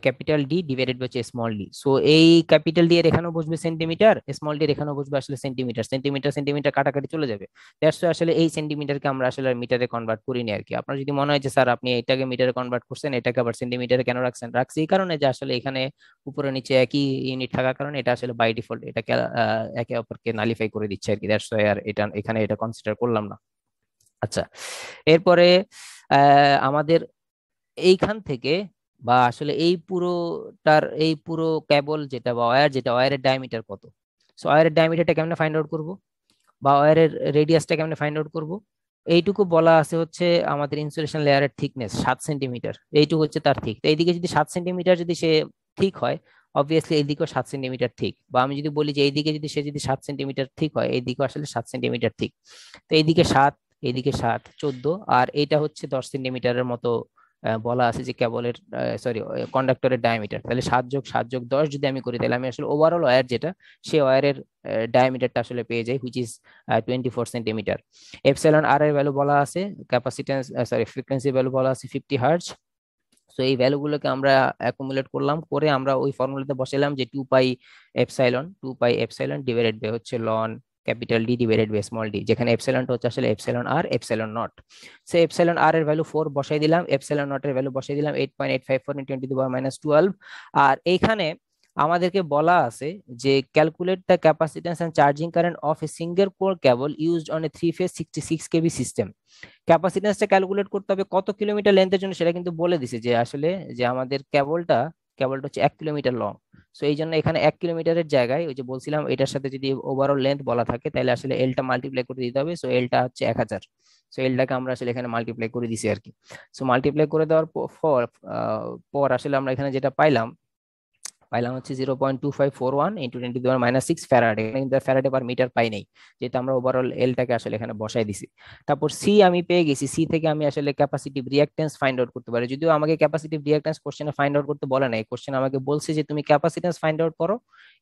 capital D divided by হচ্ছে স্মল ডি। সো এই ক্যাপিটাল ডি এর এখানেও বসবে সেন্টিমিটার, স্মল ডি এর এখানেও বসবে আসলে সেন্টিমিটার, সেন্টিমিটার সেন্টিমিটার কাটাকাটি চলে যাবে। দ্যাটস আসলে এই সেন্টিমিটারকে আমরা আসলে মিটারে কনভার্ট করিনি আর কি। আপনার যদি মনে হয় যে স্যার আপনি এটাকে মিটারে কনভার্ট করছেন, এটাকে আবার সেন্টিমিটারে কেন রাখছেন, রাখছি এই কারণে যে আসলে এখানে উপরে নিচে একই ইউনিট থাকার কারণে এটা আসলে বাই ডিফল্ট এটাকে একে অপরকে নালিফাই করে দিচ্ছে আর কি। দ্যাটস ওয়াই আর এটা এখানে এটা কনসিডার করলাম না। আচ্ছা, এরপরে আমাদের এইখান থেকে বা আসলে এই পুরো কেবল যেটা বা ওয়্যার, যেটা ওয়্যারের ডায়ামিটার কত, সো ওয়্যারের ডায়ামিটারটা কেমনে ফাইন্ড আউট করব বা ওয়্যারের রেডিয়াসটা কেমনে ফাইন্ড আউট করব, এইটুকু বলা আছে হচ্ছে আমাদের ইনসুলেশন লেয়ারের থিকনেস 7 সেন্টিমিটার, এইটুকু হচ্ছে তার ঠিক। তো এইদিকে যদি 7 সেন্টিমিটার যদি সে ঠিক হয়, অবভিয়াসলি এইদিকেও 7 সেন্টিমিটার ঠিক। বা আমি যদি বলি যে এইদিকে যদি সে যদি 7 সেন্টিমিটার ঠিক হয়, এইদিকেও আসলে 7 সেন্টিমিটার ঠিক। তো এইদিকে 7, এইদিকে 7, 14, আর এইটা হচ্ছে 10 সেন্টিমিটারের মতো বলা আছে যে কেবলের সরি কন্ডাক্টরের ডায়ামিটার। তাহলে 7+7+10 যদি আমি করি, তাহলে আমি আসলে ওভারঅল ওয়্যার যেটা, সেই ওয়্যারের ডায়ামিটারটা আসলে পেয়ে যাই, which is 24 centimetre. Epsilon R এর ভ্যালু বলা আছে ক্যাপাসিটেন্স সরি ফ্রিকোয়েন্সি ভ্যালু বলা আছে 50 হার্টজ। তো এই ভ্যালুগুলোকে আমরা অ্যাকুমুলেট করলাম, করে আমরা ওই ফর্মুলাতে বসালাম যে 2 পাই এপসাইলন ডিভাইডেড বাই হচ্ছে loan capital D divided by small D, যেখানে এপসাইলনটা হচ্ছে আসলে এপসাইলন আর এপসাইলন নট। সে এপসাইলন আর এর ভ্যালু 4 বসাই দিলাম, এপসাইলন নট এর ভ্যালু বসাই দিলাম 8.854 × 10⁻12। আর এইখানে আমাদেরকে বলা আছে যে calculate the capacitance and charging current of a single core cable used on a 3 phase 66 KV system. ক্যাপাসিট্যান্সটা ক্যালকুলেট করতে হবে কত কিলোমিটার লেন্থের জন্য, সেটা কিন্তু বলে দিছে যে আসলে যে আমাদের কেবলটা হচ্ছে 1 কিলোমিটার লং। সো এই জন্য এখানে 1 কিলোমিটারের জায়গায় ওই যে বলছিলাম এটার সাথে যদি ওভারঅল লেন্থ বলা থাকে, তাহলে আসলে এলটা মাল্টিপ্লাই করে দিতে হবে। সো এলটা হচ্ছে 1000। সো এলটাকে আমরা আসলে এখানে মাল্টিপ্লাই করে দিছি আর কি। সো মাল্টিপ্লাই করে দেওয়ার পর আসলে আমরা এখানে যেটা পাইলাম হচ্ছে 0.2541 × 10⁻6 ফ্যারাড। এখানে কিন্তু ফ্যারাডে পার মিটার পাই নাই, যেহেতু আমরা ওভারঅল এলটাকে আসলে এখানে বসাই দিছি। তারপর সি আমি পেয়ে গেছি, সি থেকে আমি আসলে ক্যাপাসিটিভ রিঅ্যাক্ট্যান্স ফাইন্ড আউট করতে পারি। যদিও আমাকে ক্যাপাসিটিভ রিঅ্যাক্ট্যান্স কোশ্চেনে ফাইন্ড আউট করতে বলে নাই, কোশ্চেন আমাকে বলছে যে তুমি ক্যাপাসিট্যান্স ফাইন্ড আউট করো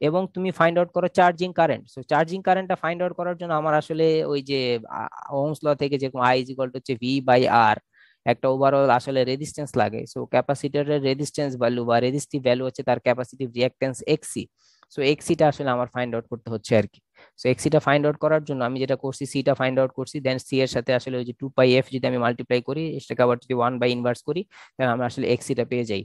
এবং তুমি ফাইন্ড আউট করো চার্জিং কারেন্ট। সো চার্জিং কারেন্টটা ফাইন্ড আউট করার জন্য আমার আসলে ওই যে ওহমস ল থেকে যেরকম আই ইজ ইকুয়াল টু হচ্ছে ভি বাই আর, একটা ওভারঅল আসলে রেজিস্ট্যান্স লাগে। সো ক্যাপাসিটরের রেজিস্ট্যান্স ভ্যালু বা রেজিস্টিভ ভ্যালু হচ্ছে তার ক্যাপাসিটিভ রিঅ্যাক্ট্যান্স এক্সি। সো এক্সিটা আসলে আমার ফাইন্ড আউট করতে হচ্ছে আর কি। সো এক্সিটা ফাইন্ড আউট করার জন্য আমি যেটা করছি, সিটা ফাইন্ড আউট করছি, দেন সি এর সাথে আসলে ওই যে 2 পাই এফ যদি আমি মাল্টিপ্লাই করি, সেটাকে আবার যদি 1/ইনভার্স করি, তাহলে আমরা আসলে এক্সিটা পেয়ে যাই।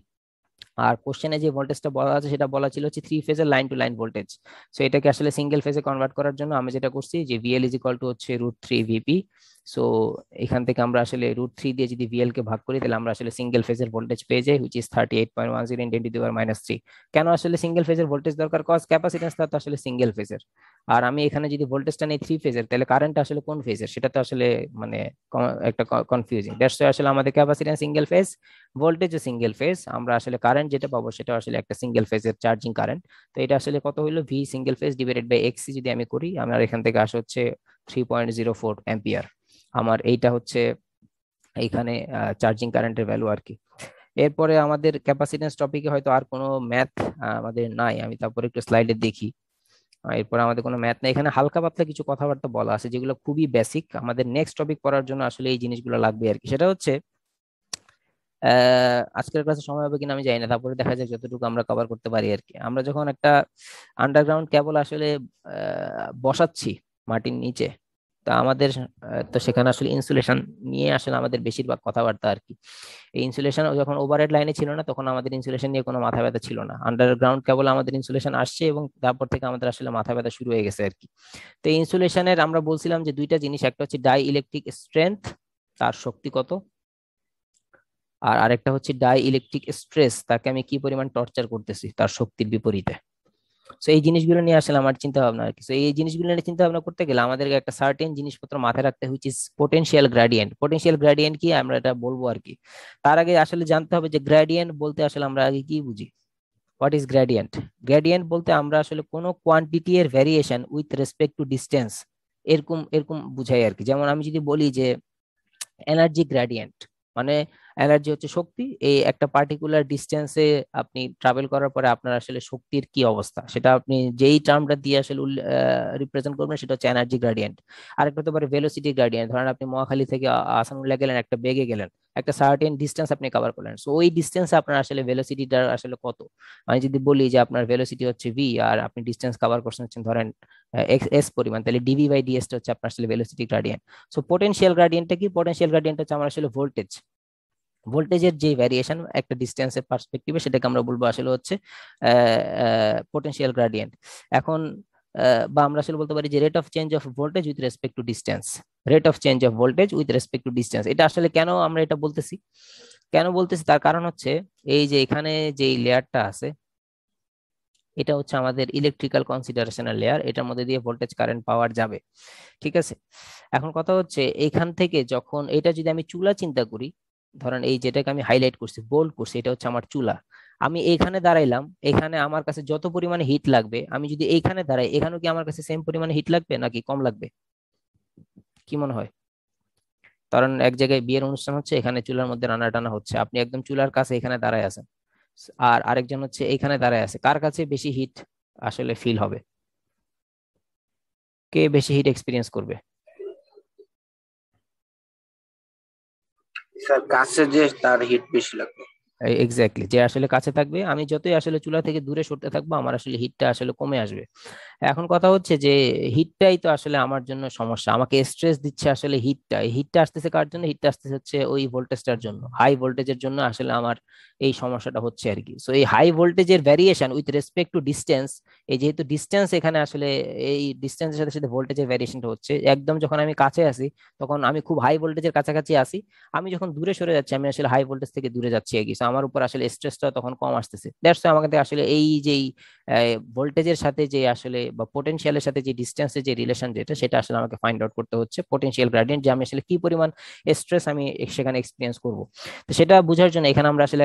আর কোশ্চেনে যে ভোল্টেজটা বলা আছে সেটা বলা ছিল হচ্ছে 3 ফেজের line to line voltage. So এটাকে আসলে সিঙ্গেল ফেজে কনভার্ট করার জন্য আমি যেটা করছি যে ভিএল ইজ ইকুয়াল টু হচ্ছে √3 ভিপি। সো এখান থেকে আমরা আসলে √3 দিয়ে যদি ভিএল কে ভাগ করি, তাহলে আমরা আসলে সিঙ্গেল ফেজের ভোল্টেজ পেয়ে যাই, হুইচ ইজ 38.10 × 10⁻³ কেন আসলে সিঙ্গেল ফেজের ভোল্টেজ দরকার, কজ ক্যাপাসিটেন্সটা তো আসলে সিঙ্গেল ফেজের। আর আমি এখানে যদি ভোল্টেজটা নেই 3 ফেজের, তাহলে কারেন্ট আসলে কোন ফেজের সেটা তো আসলে মানে একটা কনফিউজিং। দ্যাটস আসলে আমাদের ক্যাপাসিটেন্স সিঙ্গেল ফেজ, ভোল্টেজও সিঙ্গেল ফেজ, আমরা আসলে কারেন্ট যেটা পাবো সেটা আসলে একটা সিঙ্গেল ফেজের চার্জিং কারেন্ট। তো এটা আসলে কত হলো, V single phase divided by XC যদি আমি করি, আমার এখান থেকে আসে হচ্ছে 3.04 অ্যাম্পিয়ার। আমার এইটা হচ্ছে এইখানে চার্জিং কারেন্টের ভ্যালু আর কি। এরপরে আমাদের ক্যাপাসিটেন্স টপিকে হয়তো আর কোনো ম্যাথ আমাদের নাই, আমি তারপরে একটু স্লাইডে দেখি। এরপর আমাদের কোনো ম্যাথ নাই, এখানে হালকা পাতলা কিছু কথাবার্তা বলা আছে যেগুলো খুবই বেসিক, আমাদের নেক্সট টপিক পড়ার জন্য আসলে এই জিনিসগুলো লাগবে আর কি। সেটা হচ্ছে আজকের ক্লাসে সময় হবে কিনা আমি জানি না, তারপরে দেখা যাক যতটুকু আমরা কভার করতে পারি আর কি। আমরা যখন একটা আন্ডারগ্রাউন্ড কেবল আসলে বসাচ্ছি মাটির নিচে, তা আমাদের তো সেখানে আসলে ইনসুলেশন নিয়ে আসলে আমাদের বেশিরভাগ কথাবার্তা আর কি। এই ইনসুলেশন যখন ওভারহেড লাইনে ছিল না, তখন আমাদের ইনসুলেশন নিয়ে কোনো মাথা ব্যথা ছিল না। আন্ডারগ্রাউন্ড কেবল আমাদের ইনসুলেশন আসছে এবং তারপর থেকে আমাদের আসলে মাথা ব্যথা শুরু হয়ে গেছে আর কি। তো ইনসুলেশনের আমরা বলছিলাম যে দুইটা জিনিস, একটা হচ্ছে ডাই ইলেকট্রিক স্ট্রেংথ, তার শক্তি কত, আর আরেকটা হচ্ছে ডাই ইলেকট্রিক স্ট্রেস, তাকে আমি কি পরিমাণ টর্চার করতেছি তার শক্তির বিপরীতে। তো এই জিনিসগুলো নিয়ে আসলে আমার চিন্তা ভাবনা আর কি। তো এই জিনিসগুলো নিয়ে চিন্তা ভাবনা করতে গেলে আমাদেরকে একটা সার্টেন জিনিসপত্র মাথায় রাখতে, which is potential gradient. Potential gradient কি আমরা এটা বলবো আর কি। তার আগে আসলে জানতে হবে যে গ্রেডিয়েন্ট বলতে আসলে আমরা আগে কি বুঝি। What is gradient? গ্রেডিয়েন্ট বলতে আমরা আসলে কোনো কোয়ান্টিটি এর variation with respect to distance, এরকম এরকম বুঝাই আর কি। যেমন আমি যদি বলি যে এনার্জি গ্রেডিয়েন্ট, মানে এনার্জি হচ্ছে শক্তি, এই একটা পার্টিকুলার ডিস্টেন্সে আপনি ট্রাভেল করার পরে আপনার আসলে শক্তির কি অবস্থা, সেটা আপনি যেই টার্মটা দিয়ে আসলে রিপ্রেজেন্ট করবেন সেটা হচ্ছে এনার্জি গ্রেডিয়েন্ট। আরেকটা হতে পারে ভেলোসিটি গ্রেডিয়েন্ট। ধরেন আপনি মহাখালী থেকে আসানুল্লাহ গেলেন, একটা বেগে গেলেন, একটা সার্টেন ডিস্টেন্স আপনি কভার করলেন, সো ওই ডিস্টেন্সে আপনার আসলে ভেলোসিটিটা আসলে কত। আমি যদি বলি যে আপনার ভেলোসিটি হচ্ছে ভি আর আপনি ডিস্টেন্স কভার করছেন হচ্ছেন ধরেন এক্স এস পরিমাণ, তাহলে ডিভি বাই ডিএস হচ্ছে আপনার আসলে ভেলোসিটি গ্রেডিয়েন্ট। সো পোটেনশিয়াল গ্রেডিয়েন্টটা কি? পোটেনশিয়াল গ্রেডিয়েন্ট হচ্ছে আমার আসলে ভোল্টেজ, ভোল্টেজের যে ভ্যারিয়েশন একটা ডিস্টেন্সের পার্সপেক্টিভে, সেটাকে আমরা বলবো আসলে হচ্ছে পোটেনশিয়াল গ্রেডিয়েন্ট। এখন বা আমরা আসলে বলতে পারি যে rate of change of voltage with respect to distance. Rate of change of voltage with respect to distance, এটা আসলে কেন আমরা এটা বলতেছি, কেন বলতেছি তার কারণ হচ্ছে এই যে এখানে যে লেয়ারটা আছে, এটা হচ্ছে আমাদের ইলেকট্রিক্যাল কনসিডারেশনের লেয়ার, এটার মধ্যে দিয়ে ভোল্টেজ কারেন্ট পাওয়ার যাবে। ঠিক আছে। এখন কথা হচ্ছে এখান থেকে যখন এটা যদি আমি চুলা চিন্তা করি, ধরেন এই যেটাকে আমি হাইলাইট করছি বোল্ড করছি, এটা হচ্ছে আমার চুলা। আমি এইখানে দাঁড়াইলাম, এখানে আমার কাছে যত পরিমাণে হিট লাগবে, আমি যদি এইখানে দাঁড়াই, এখানেও কি আমার কাছে সেম পরিমাণে হিট লাগবে নাকি কম লাগবে? কি মনে হয়? কারণ এক জায়গায় বিয়ের অনুষ্ঠান হচ্ছে, এখানে চুলার মধ্যে রান্না টানা হচ্ছে, আপনি একদম চুলার কাছে এখানে দাঁড়ায় আছেন, আর আরেকজন হচ্ছে এখানে দাঁড়ায় আছে, কার কাছে বেশি হিট আসলে ফিল হবে? কে বেশি হিট এক্সপিরিয়েন্স করবে? স্যার কাছে যে তার হিট বেশি লাগবে। এক্স্যাক্টলি, যে আসলে কাছে থাকবে, আমি যতই আসলে চুলা থেকে দূরে সরতে থাকবো আমার আসলে হিটটা আসলে কমে আসবে। এখন কথা হচ্ছে যে হিটটাই তো আসলে আমার জন্য সমস্যা, আমাকে স্ট্রেস দিচ্ছে আসলে হিটটা। এই হিটটা আসতেছে কার জন্য? হিটটা আসতেছে হচ্ছে ওই ভোল্টেজটার জন্য, হাই ভোল্টেজের জন্য আসলে আমার এই সমস্যাটা হচ্ছে আর কি। সো এই হাই ভোল্টেজের variation with respect to distance, এই যেহেতু ডিস্টেন্স এখানে আসলে এই ডিস্টেন্সের সাথে সাথে ভোল্টেজের ভ্যারিয়েশনটা হচ্ছে, একদম যখন আমি কাছে আসি তখন আমি খুব হাই ভোল্টেজের কাছাকাছি আসি, আমি যখন দূরে সরে যাচ্ছি আমি আসলে হাই ভোল্টেজ থেকে দূরে যাচ্ছি আর কি। So আমার উপর আসলে স্ট্রেসটা তখন কম আসতেছে, দ্যাটস আমাকে আসলে এই যে ভোল্টেজের সাথে যে আসলে বা পোটেনশিয়ালের সাথে যে ডিস্টেন্সের যে রিলেশন যেটা, সেটা আসলে আমাকে ফাইন্ড আউট করতে হচ্ছে পোটেনশিয়াল গ্রেডিয়েন্ট, যে আমি আসলে কি পরিমাণ স্ট্রেস আমি সেখানে এক্সপিরিয়েন্স করব। তো সেটা বোঝার জন্য এখানে আমরা আসলে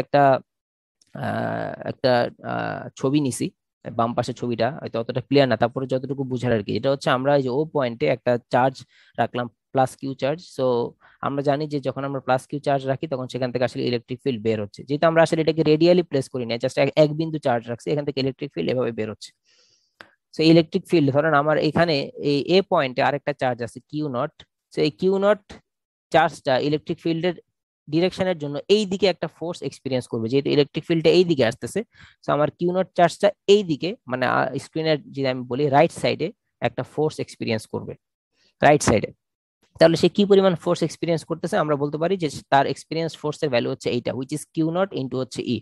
একটা ছবি নিছি। বাম পাশের ছবিটা হয়তো অতটা ক্লিয়ার না, তারপরে যতটুকু বুঝার আর কি, এটা হচ্ছে আমরা এই যে ও পয়েন্টে একটা চার্জ রাখলাম, প্লাস কিউ চার্জ। সো আমরা জানি যে যখন আমরা প্লাস কিউ চার্জ রাখি তখন সেখান থেকে আসলে ইলেকট্রিক ফিল্ড বের হচ্ছে, যেহেতু আমরা আসলে এটাকে রেডিয়ালি প্লেস করি না, জাস্ট এক বিন্দু চার্জ রাখছি, এখান থেকে ইলেকট্রিক ফিল্ড এভাবে বের হচ্ছে। সো ইলেকট্রিক ফিল্ড ধরেন আমার এখানে এই এ পয়েন্টে আরেকটা চার্জ আছে কিউ নট। সো এই কিউ নট চার্জটা ইলেকট্রিক ফিল্ডের ডিরেকশনের জন্য এই দিকে একটা ফোর্স এক্সপিরিয়েন্স করবে, যেহেতু ইলেকট্রিক ফিল্ডটা এই দিকে আসতেছে। তো আমার কিউ নট চার্জটা এই দিকে, মানে স্ক্রিনের যদি আমি বলি রাইট সাইডে একটা ফোর্স এক্সপিরিয়েন্স করবে, রাইট সাইডে। তাহলে সে কি পরিমাণ ফোর্স এক্সপিরিয়েন্স করতেছে, আমরা বলতে পারি যে তার এক্সপিরিয়েন্স ফোর্সের ভ্যালু হচ্ছে এইটা, which is Q naught into হচ্ছে ই।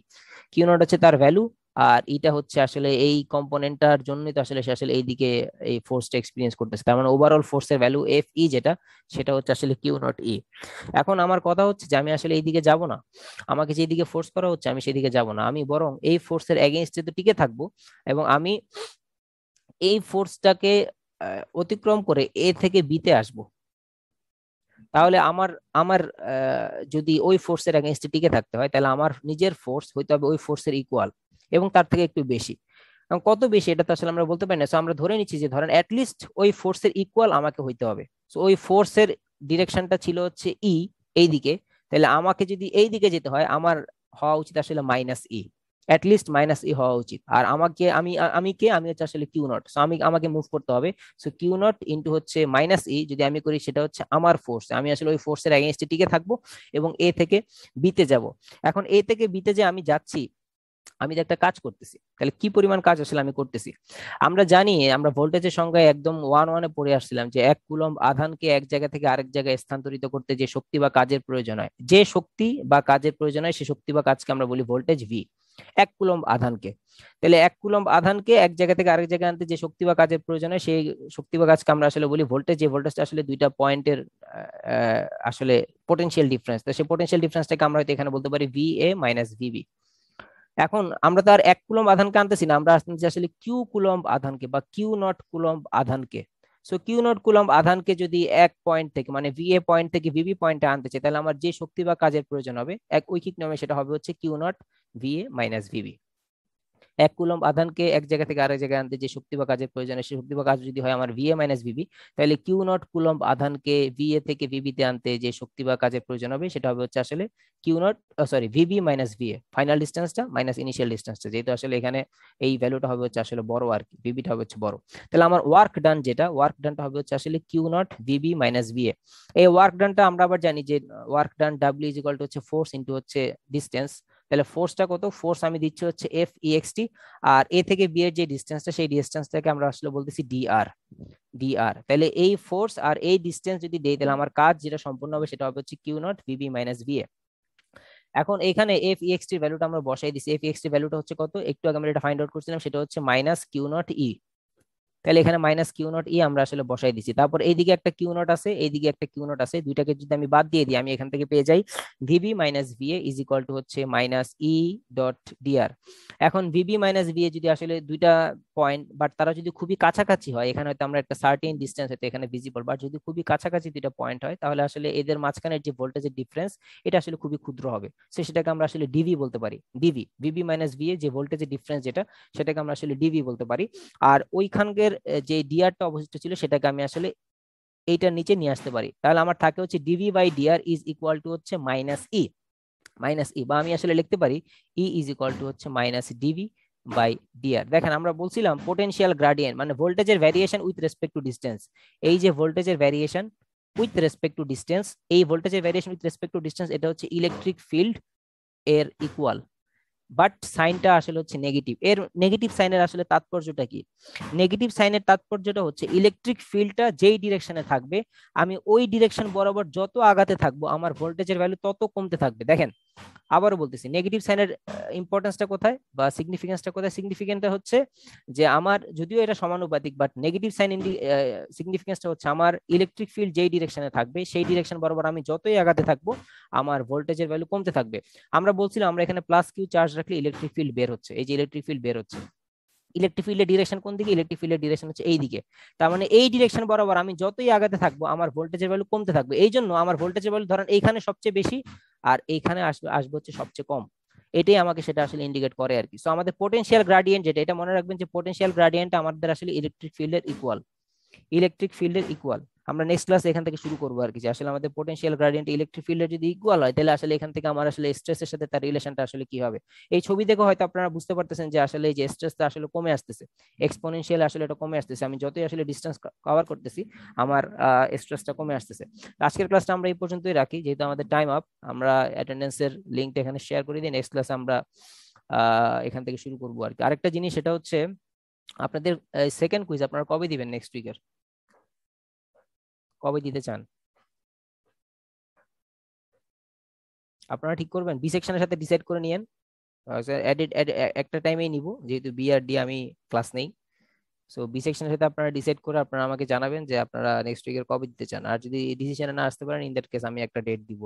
কিউ নট হচ্ছে তার ভ্যালু, আর ইটা হচ্ছে আসলে এই কম্পোনেন্টটার জন্যই তো আসলে সে আসলে এইদিকে এই ফোর্সটা এক্সপিরিয়েন্স করতেছে, তার মানে ওভারঅল ফোর্সের ভ্যালু এফ ই যেটা, সেটা হচ্ছে আসলে কিউ নট ই। এখন আমার কথা হচ্ছে যে আমি আসলে এইদিকে যাব না, আমাকে যেদিকে ফোর্স করা হচ্ছে আমি সেদিকে যাব না, আমি বরং এই ফোর্সের এগেইনস্টে তো টিকে থাকবো, এবং আমি এই ফোর্সটাকে অতিক্রম করে এ থেকে বিতে আসবো। তাহলে আমার আমার যদি ওই ফোর্সের এগেইনস্টে টিকে থাকতে হয়, তাহলে আমার নিজের ফোর্স হইতে হবে ওই ফোর্সের ইকুয়াল এবং তার থেকে একটু বেশি। এখন কত বেশি এটা তো আসলে আমরা বলতে পারি না, সো আমরা ধরে নিচ্ছি যে ধরেন অ্যাটলিস্ট ওই ফোর্সের ইকুয়াল আমাকে হইতে হবে। সো ওই ফোর্সের ডিরেকশনটা ছিল হচ্ছে ই, এই দিকে, তাহলে আমাকে যদি এই দিকে যেতে হয় আমার হওয়া উচিত আসলে minus E, at least minus E হওয়া উচিত। আর আমাকে আমি হচ্ছে আসলে কিউ নট, সো আমাকে মুভ করতে হবে। সো কিউ নট ইন্টু হচ্ছে মাইনাস ই যদি আমি করি, সেটা হচ্ছে আমার ফোর্স, আমি আসলে ওই ফোর্সের এগেইনস্টে টিকে থাকবো এবং এ থেকে বিতে যাব। এখন এ থেকে বিতে যে আমি যাচ্ছি, আমি যে একটা কাজ করতেছি, তাহলে কি পরিমাণ কাজ আসলে আমি করতেছি? আমরা জানি, আমরা ভোল্টেজের সংজ্ঞায় একদম ওয়ান ওয়ানে পড়ে আসছিলাম যে এক কুলম্ব আধানকে এক জায়গা থেকে আরেক জায়গায় স্থানান্তরিত করতে যে শক্তি বা কাজের প্রয়োজন হয়, যে শক্তি বা কাজের প্রয়োজন হয়, সে শক্তি বা কাজকে আমরা বলি ভোল্টেজ ভি, এক কুলম্ব আধানকে। তাহলে এক কুলম্ব আধানকে এক জায়গা থেকে আরেক জায়গায় আনতে যে শক্তি বা কাজের প্রয়োজন হয়, সেই শক্তি বা কাজকে আমরা আসলে বলি ভোল্টেজ। যে ভোল্টেজটা আসলে দুইটা পয়েন্টের আসলে পোটেনশিয়াল ডিফারেন্স, তো সেই পোটেনশিয়াল ডিফারেন্সটাকে আমরা হয়তো এখানে বলতে পারি ভি এ মাইনাস ভিবি। এখন আমরা তো আর 1 কুলম্ব আধানকে আনতেছি না, আমরা আসতেছি আসলে কিউ কুলম্ব আধানকে বা কিউ নট কুলম্ব আধানকে। সো কিউ নট কুলম্ব আধানকে যদি এক পয়েন্ট থেকে মানে ভিএ পয়েন্ট থেকে ভিবি পয়েন্টে আনতে চাই, তাহলে আমার যে শক্তি বা কাজের প্রয়োজন হবে এক ঐকিক নিয়মে সেটা হবে হচ্ছে Q naught VA minus VB. 1 coulomb আধানকে এক জায়গা থেকে আরেক জায়গায় আনতে যে শক্তি বা কাজের প্রয়োজন, সেই শক্তি বা কাজ যদি হয় আমার ভিএ মাইনাস ভিবি, তাহলে কিউ নট কুলম্ব আধানকে ভিএ থেকে ভিবি তে আনতে যে শক্তি বা কাজের প্রয়োজন হবে সেটা হবে হচ্ছে আসলে Q naught sorry VB minus VA, final ডিস্টেন্সটা মাইনাস ইনিশিয়াল ডিস্টেন্সটা, যেহেতু আসলে এখানে এই ভ্যালুটা হবে হচ্ছে আসলে বড় আর কি, ভিবিটা হবে হচ্ছে বড়। তাহলে আমার ওয়ার্ক ডান যেটা, ওয়ার্ক ডানটা হবে হচ্ছে আসলে Q naught VB minus VA. এই ওয়ার্ক ডানটা আমরা আবার জানি যে work done W is equal to হচ্ছে ফোর্স ইন্টু হচ্ছে ডিস্টেন্স। তাহলে ফোর্সটা কত, ফোর্স আমি দিচ্ছি হচ্ছে এফ ইএক্সটি, আর এ থেকে বি এর যে ডিস্টেন্সটা সেই ডিস্টেন্সটাকে আমরা আসলে বলতেছি ডিআর। ডিআর, তাহলে এই ফোর্স আর এই ডিস্টেন্স যদি দেই তাহলে আমার কাজ যেটা সম্পূর্ণ হবে সেটা হবে হচ্ছে Q naught VB minus VA. এখন এখানে এফ ইএক্সটি এর ভ্যালুটা আমরা বসাই দিছি, এফ ইএক্সটি ভ্যালুটা হচ্ছে কত, একটু আগে আমরা এটা ফাইন্ড আউট করছিলাম, সেটা হচ্ছে মাইনাস কিউ নট ই। তাহলে এখানে মাইনাস কিউ নট ই আমরা আসলে বসাই দিছি, তারপর এইদিকে একটা কিউ নট আছে, এইদিকে একটা কিউ নট আছে, দুইটাকে যদি আমি বাদ দিয়ে দিই আমি এখান থেকে পেয়ে যাই VB minus VA is equal to হচ্ছে মাইনাস ই ডট ডিআর। এখন ভিবি মাইনাস ভিএ যদি আসলে দুইটা পয়েন্ট বাট তারা যদি খুবই কাছাকাছি হয়, এখানে হয়তো আমরা একটা সার্টেন ডিস্টেন্স হয়তো এখানে ভিজিবল, বাট যদি খুবই কাছাকাছি দুইটা পয়েন্ট হয় তাহলে আসলে এদের মাঝখানের যে ভোল্টেজের ডিফারেন্স এটা আসলে খুবই ক্ষুদ্র হবে, সো সেটাকে আমরা আসলে ডিভি বলতে পারি। ডিভি, ভিবি মাইনাস ভিএ যে ভোল্টেজের ডিফারেন্স যেটা, সেটাকে আমরা আসলে ডিভি বলতে পারি। আর ওইখানকার যে ডিআরটা অবশিষ্ট ছিল সেটাকে আমি আসলে এইটার নিচে নিয়ে আসতে পারি, তাহলে আমার থাকে হচ্ছে dV by dr is equal to হচ্ছে মাইনাস ই। মাইনাস ই বা আমি আসলে লিখতে পারি ই ইজ ইকুয়াল টু হচ্ছে মাইনাস ডিভি বাই ডিআর। দেখেন আমরা বলছিলাম পোটেনশিয়াল গ্রাডিয়েন্ট মানে ভোল্টেজের variation with respect to distance, এই যে ভোল্টেজের variation with respect to distance, এই ভোল্টেজের variation with respect to distance এটা হচ্ছে ইলেকট্রিক ফিল্ড এর ইকুয়াল, বাট সাইনটা আসলে হচ্ছে নেগেটিভ। এর নেগেটিভ সাইনের আসলে তাৎপর্যটা কি, নেগেটিভ সাইনের তাৎপর্যটা হচ্ছে ইলেকট্রিক ফিল্ডটা যেই ডিরেকশনে থাকবে আমি ওই ডিরেকশন বরাবর যত আগাতে থাকবো আমার ভোল্টেজের ভ্যালু তত কমতে থাকবে। দেখেন আবারও বলতেছি নেগেটিভ সাইনের ইম্পর্টেন্সটা কোথায় বা সিগনিফিকেন্সটা কোথায়, সিগনিফিকেন্টটা হচ্ছে যে আমার যদিও এটা সমানুপাতিক বাট নেগেটিভ সাইন সিগনিফিকেন্সটা হচ্ছে আমার ইলেকট্রিক ফিল্ড যেই ডিরেকশনে থাকবে সেই ডিরেকশন বরাবর আমি যতই আগাতে থাকবো আমার ভোল্টেজের ভ্যালু কমতে থাকবে। আমরা বলছিলাম আমরা এখানে প্লাস কিউ চার্জ রাখলে ইলেকট্রিক ফিল্ড বের হচ্ছে, এই যে ইলেকট্রিক ফিল্ড বের হচ্ছে, ইলেকট্রিক ফিল্ডের ডিরেকশন কোন দিকে, ইলেকট্রিক ফিল্ডের ডিরেকশন হচ্ছে এই দিকে, তার মানে এই ডিরেকশন বরাবর আমি যতই আগাতে থাকবো আমার ভোল্টেজের ভ্যালু কমতে থাকবে, এই জন্য আমার ভোল্টেজের ভ্যালু ধরেন এইখানে সবচেয়ে বেশি আর এইখানে আসবে আসবে হচ্ছে সবচেয়ে কম, এটাই আমাকে সেটা আসলে ইন্ডিকেট করে আর কি। সো আমাদের পোটেনশিয়াল গ্রাডিয়েন্ট যেটা, এটা মনে রাখবেন যে পোটেনশিয়াল গ্রাডিয়েন্ট আমাদের আসলে ইলেকট্রিক ফিল্ডের ইকুয়াল, ইলেকট্রিক ফিল্ডের ইকুয়াল। আমরা নেক্সট ক্লাসে এখান থেকে শুরু করবো আর কি, যে আসলে আমাদের পোটেনশিয়াল গ্রেডিয়েন্ট ইলেকট্রিক ফিল্ডের যদি ইকুয়াল হয় তাহলে আসলে এখান থেকে আমার আসলে স্ট্রেসের সাথে তার রিলেশনটা আসলে কি হবে। এই ছবি দেখে হয়তো আপনারা বুঝতে পারতেছেন যে আসলে এই যে স্ট্রেসটা আসলে কমে আসতেছে, এক্সপোনেনশিয়াল আসলে এটা কমে আসতেছে, আমি যতই আসলে ডিস্টেন্স কভার করতেছি আমার স্ট্রেসটা কমে আসতেছে। আজকের ক্লাসটা আমরা এই পর্যন্তই রাখি, যেহেতু আমাদের টাইম আপ। আমরা অ্যাটেন্ডেন্সের লিঙ্কটা এখানে শেয়ার করে দিই, নেক্সট ক্লাসে আমরা এখান থেকে শুরু করবো আর কি। আরেকটা জিনিস সেটা হচ্ছে আপনাদের সেকেন্ড কুইজ আপনারা কবে দিবেন, নেক্সট উইকের কবে দিতে চান আপনারা ঠিক করবেন, বি সেকশনের সাথে ডিসাইড করে নিয়েন। একটা টাইমেই নিব যেহেতু বি আর ডি আমি ক্লাস নেই, সো বি সেকশনের সাথে আপনারা ডিসাইড করে আপনারা আমাকে জানাবেন যে আপনারা নেক্সট উইকের কবে দিতে চান, আর যদি ডিসিশনে না আসতে পারেন ইন দ্যাট কেস আমি একটা ডেট দিব।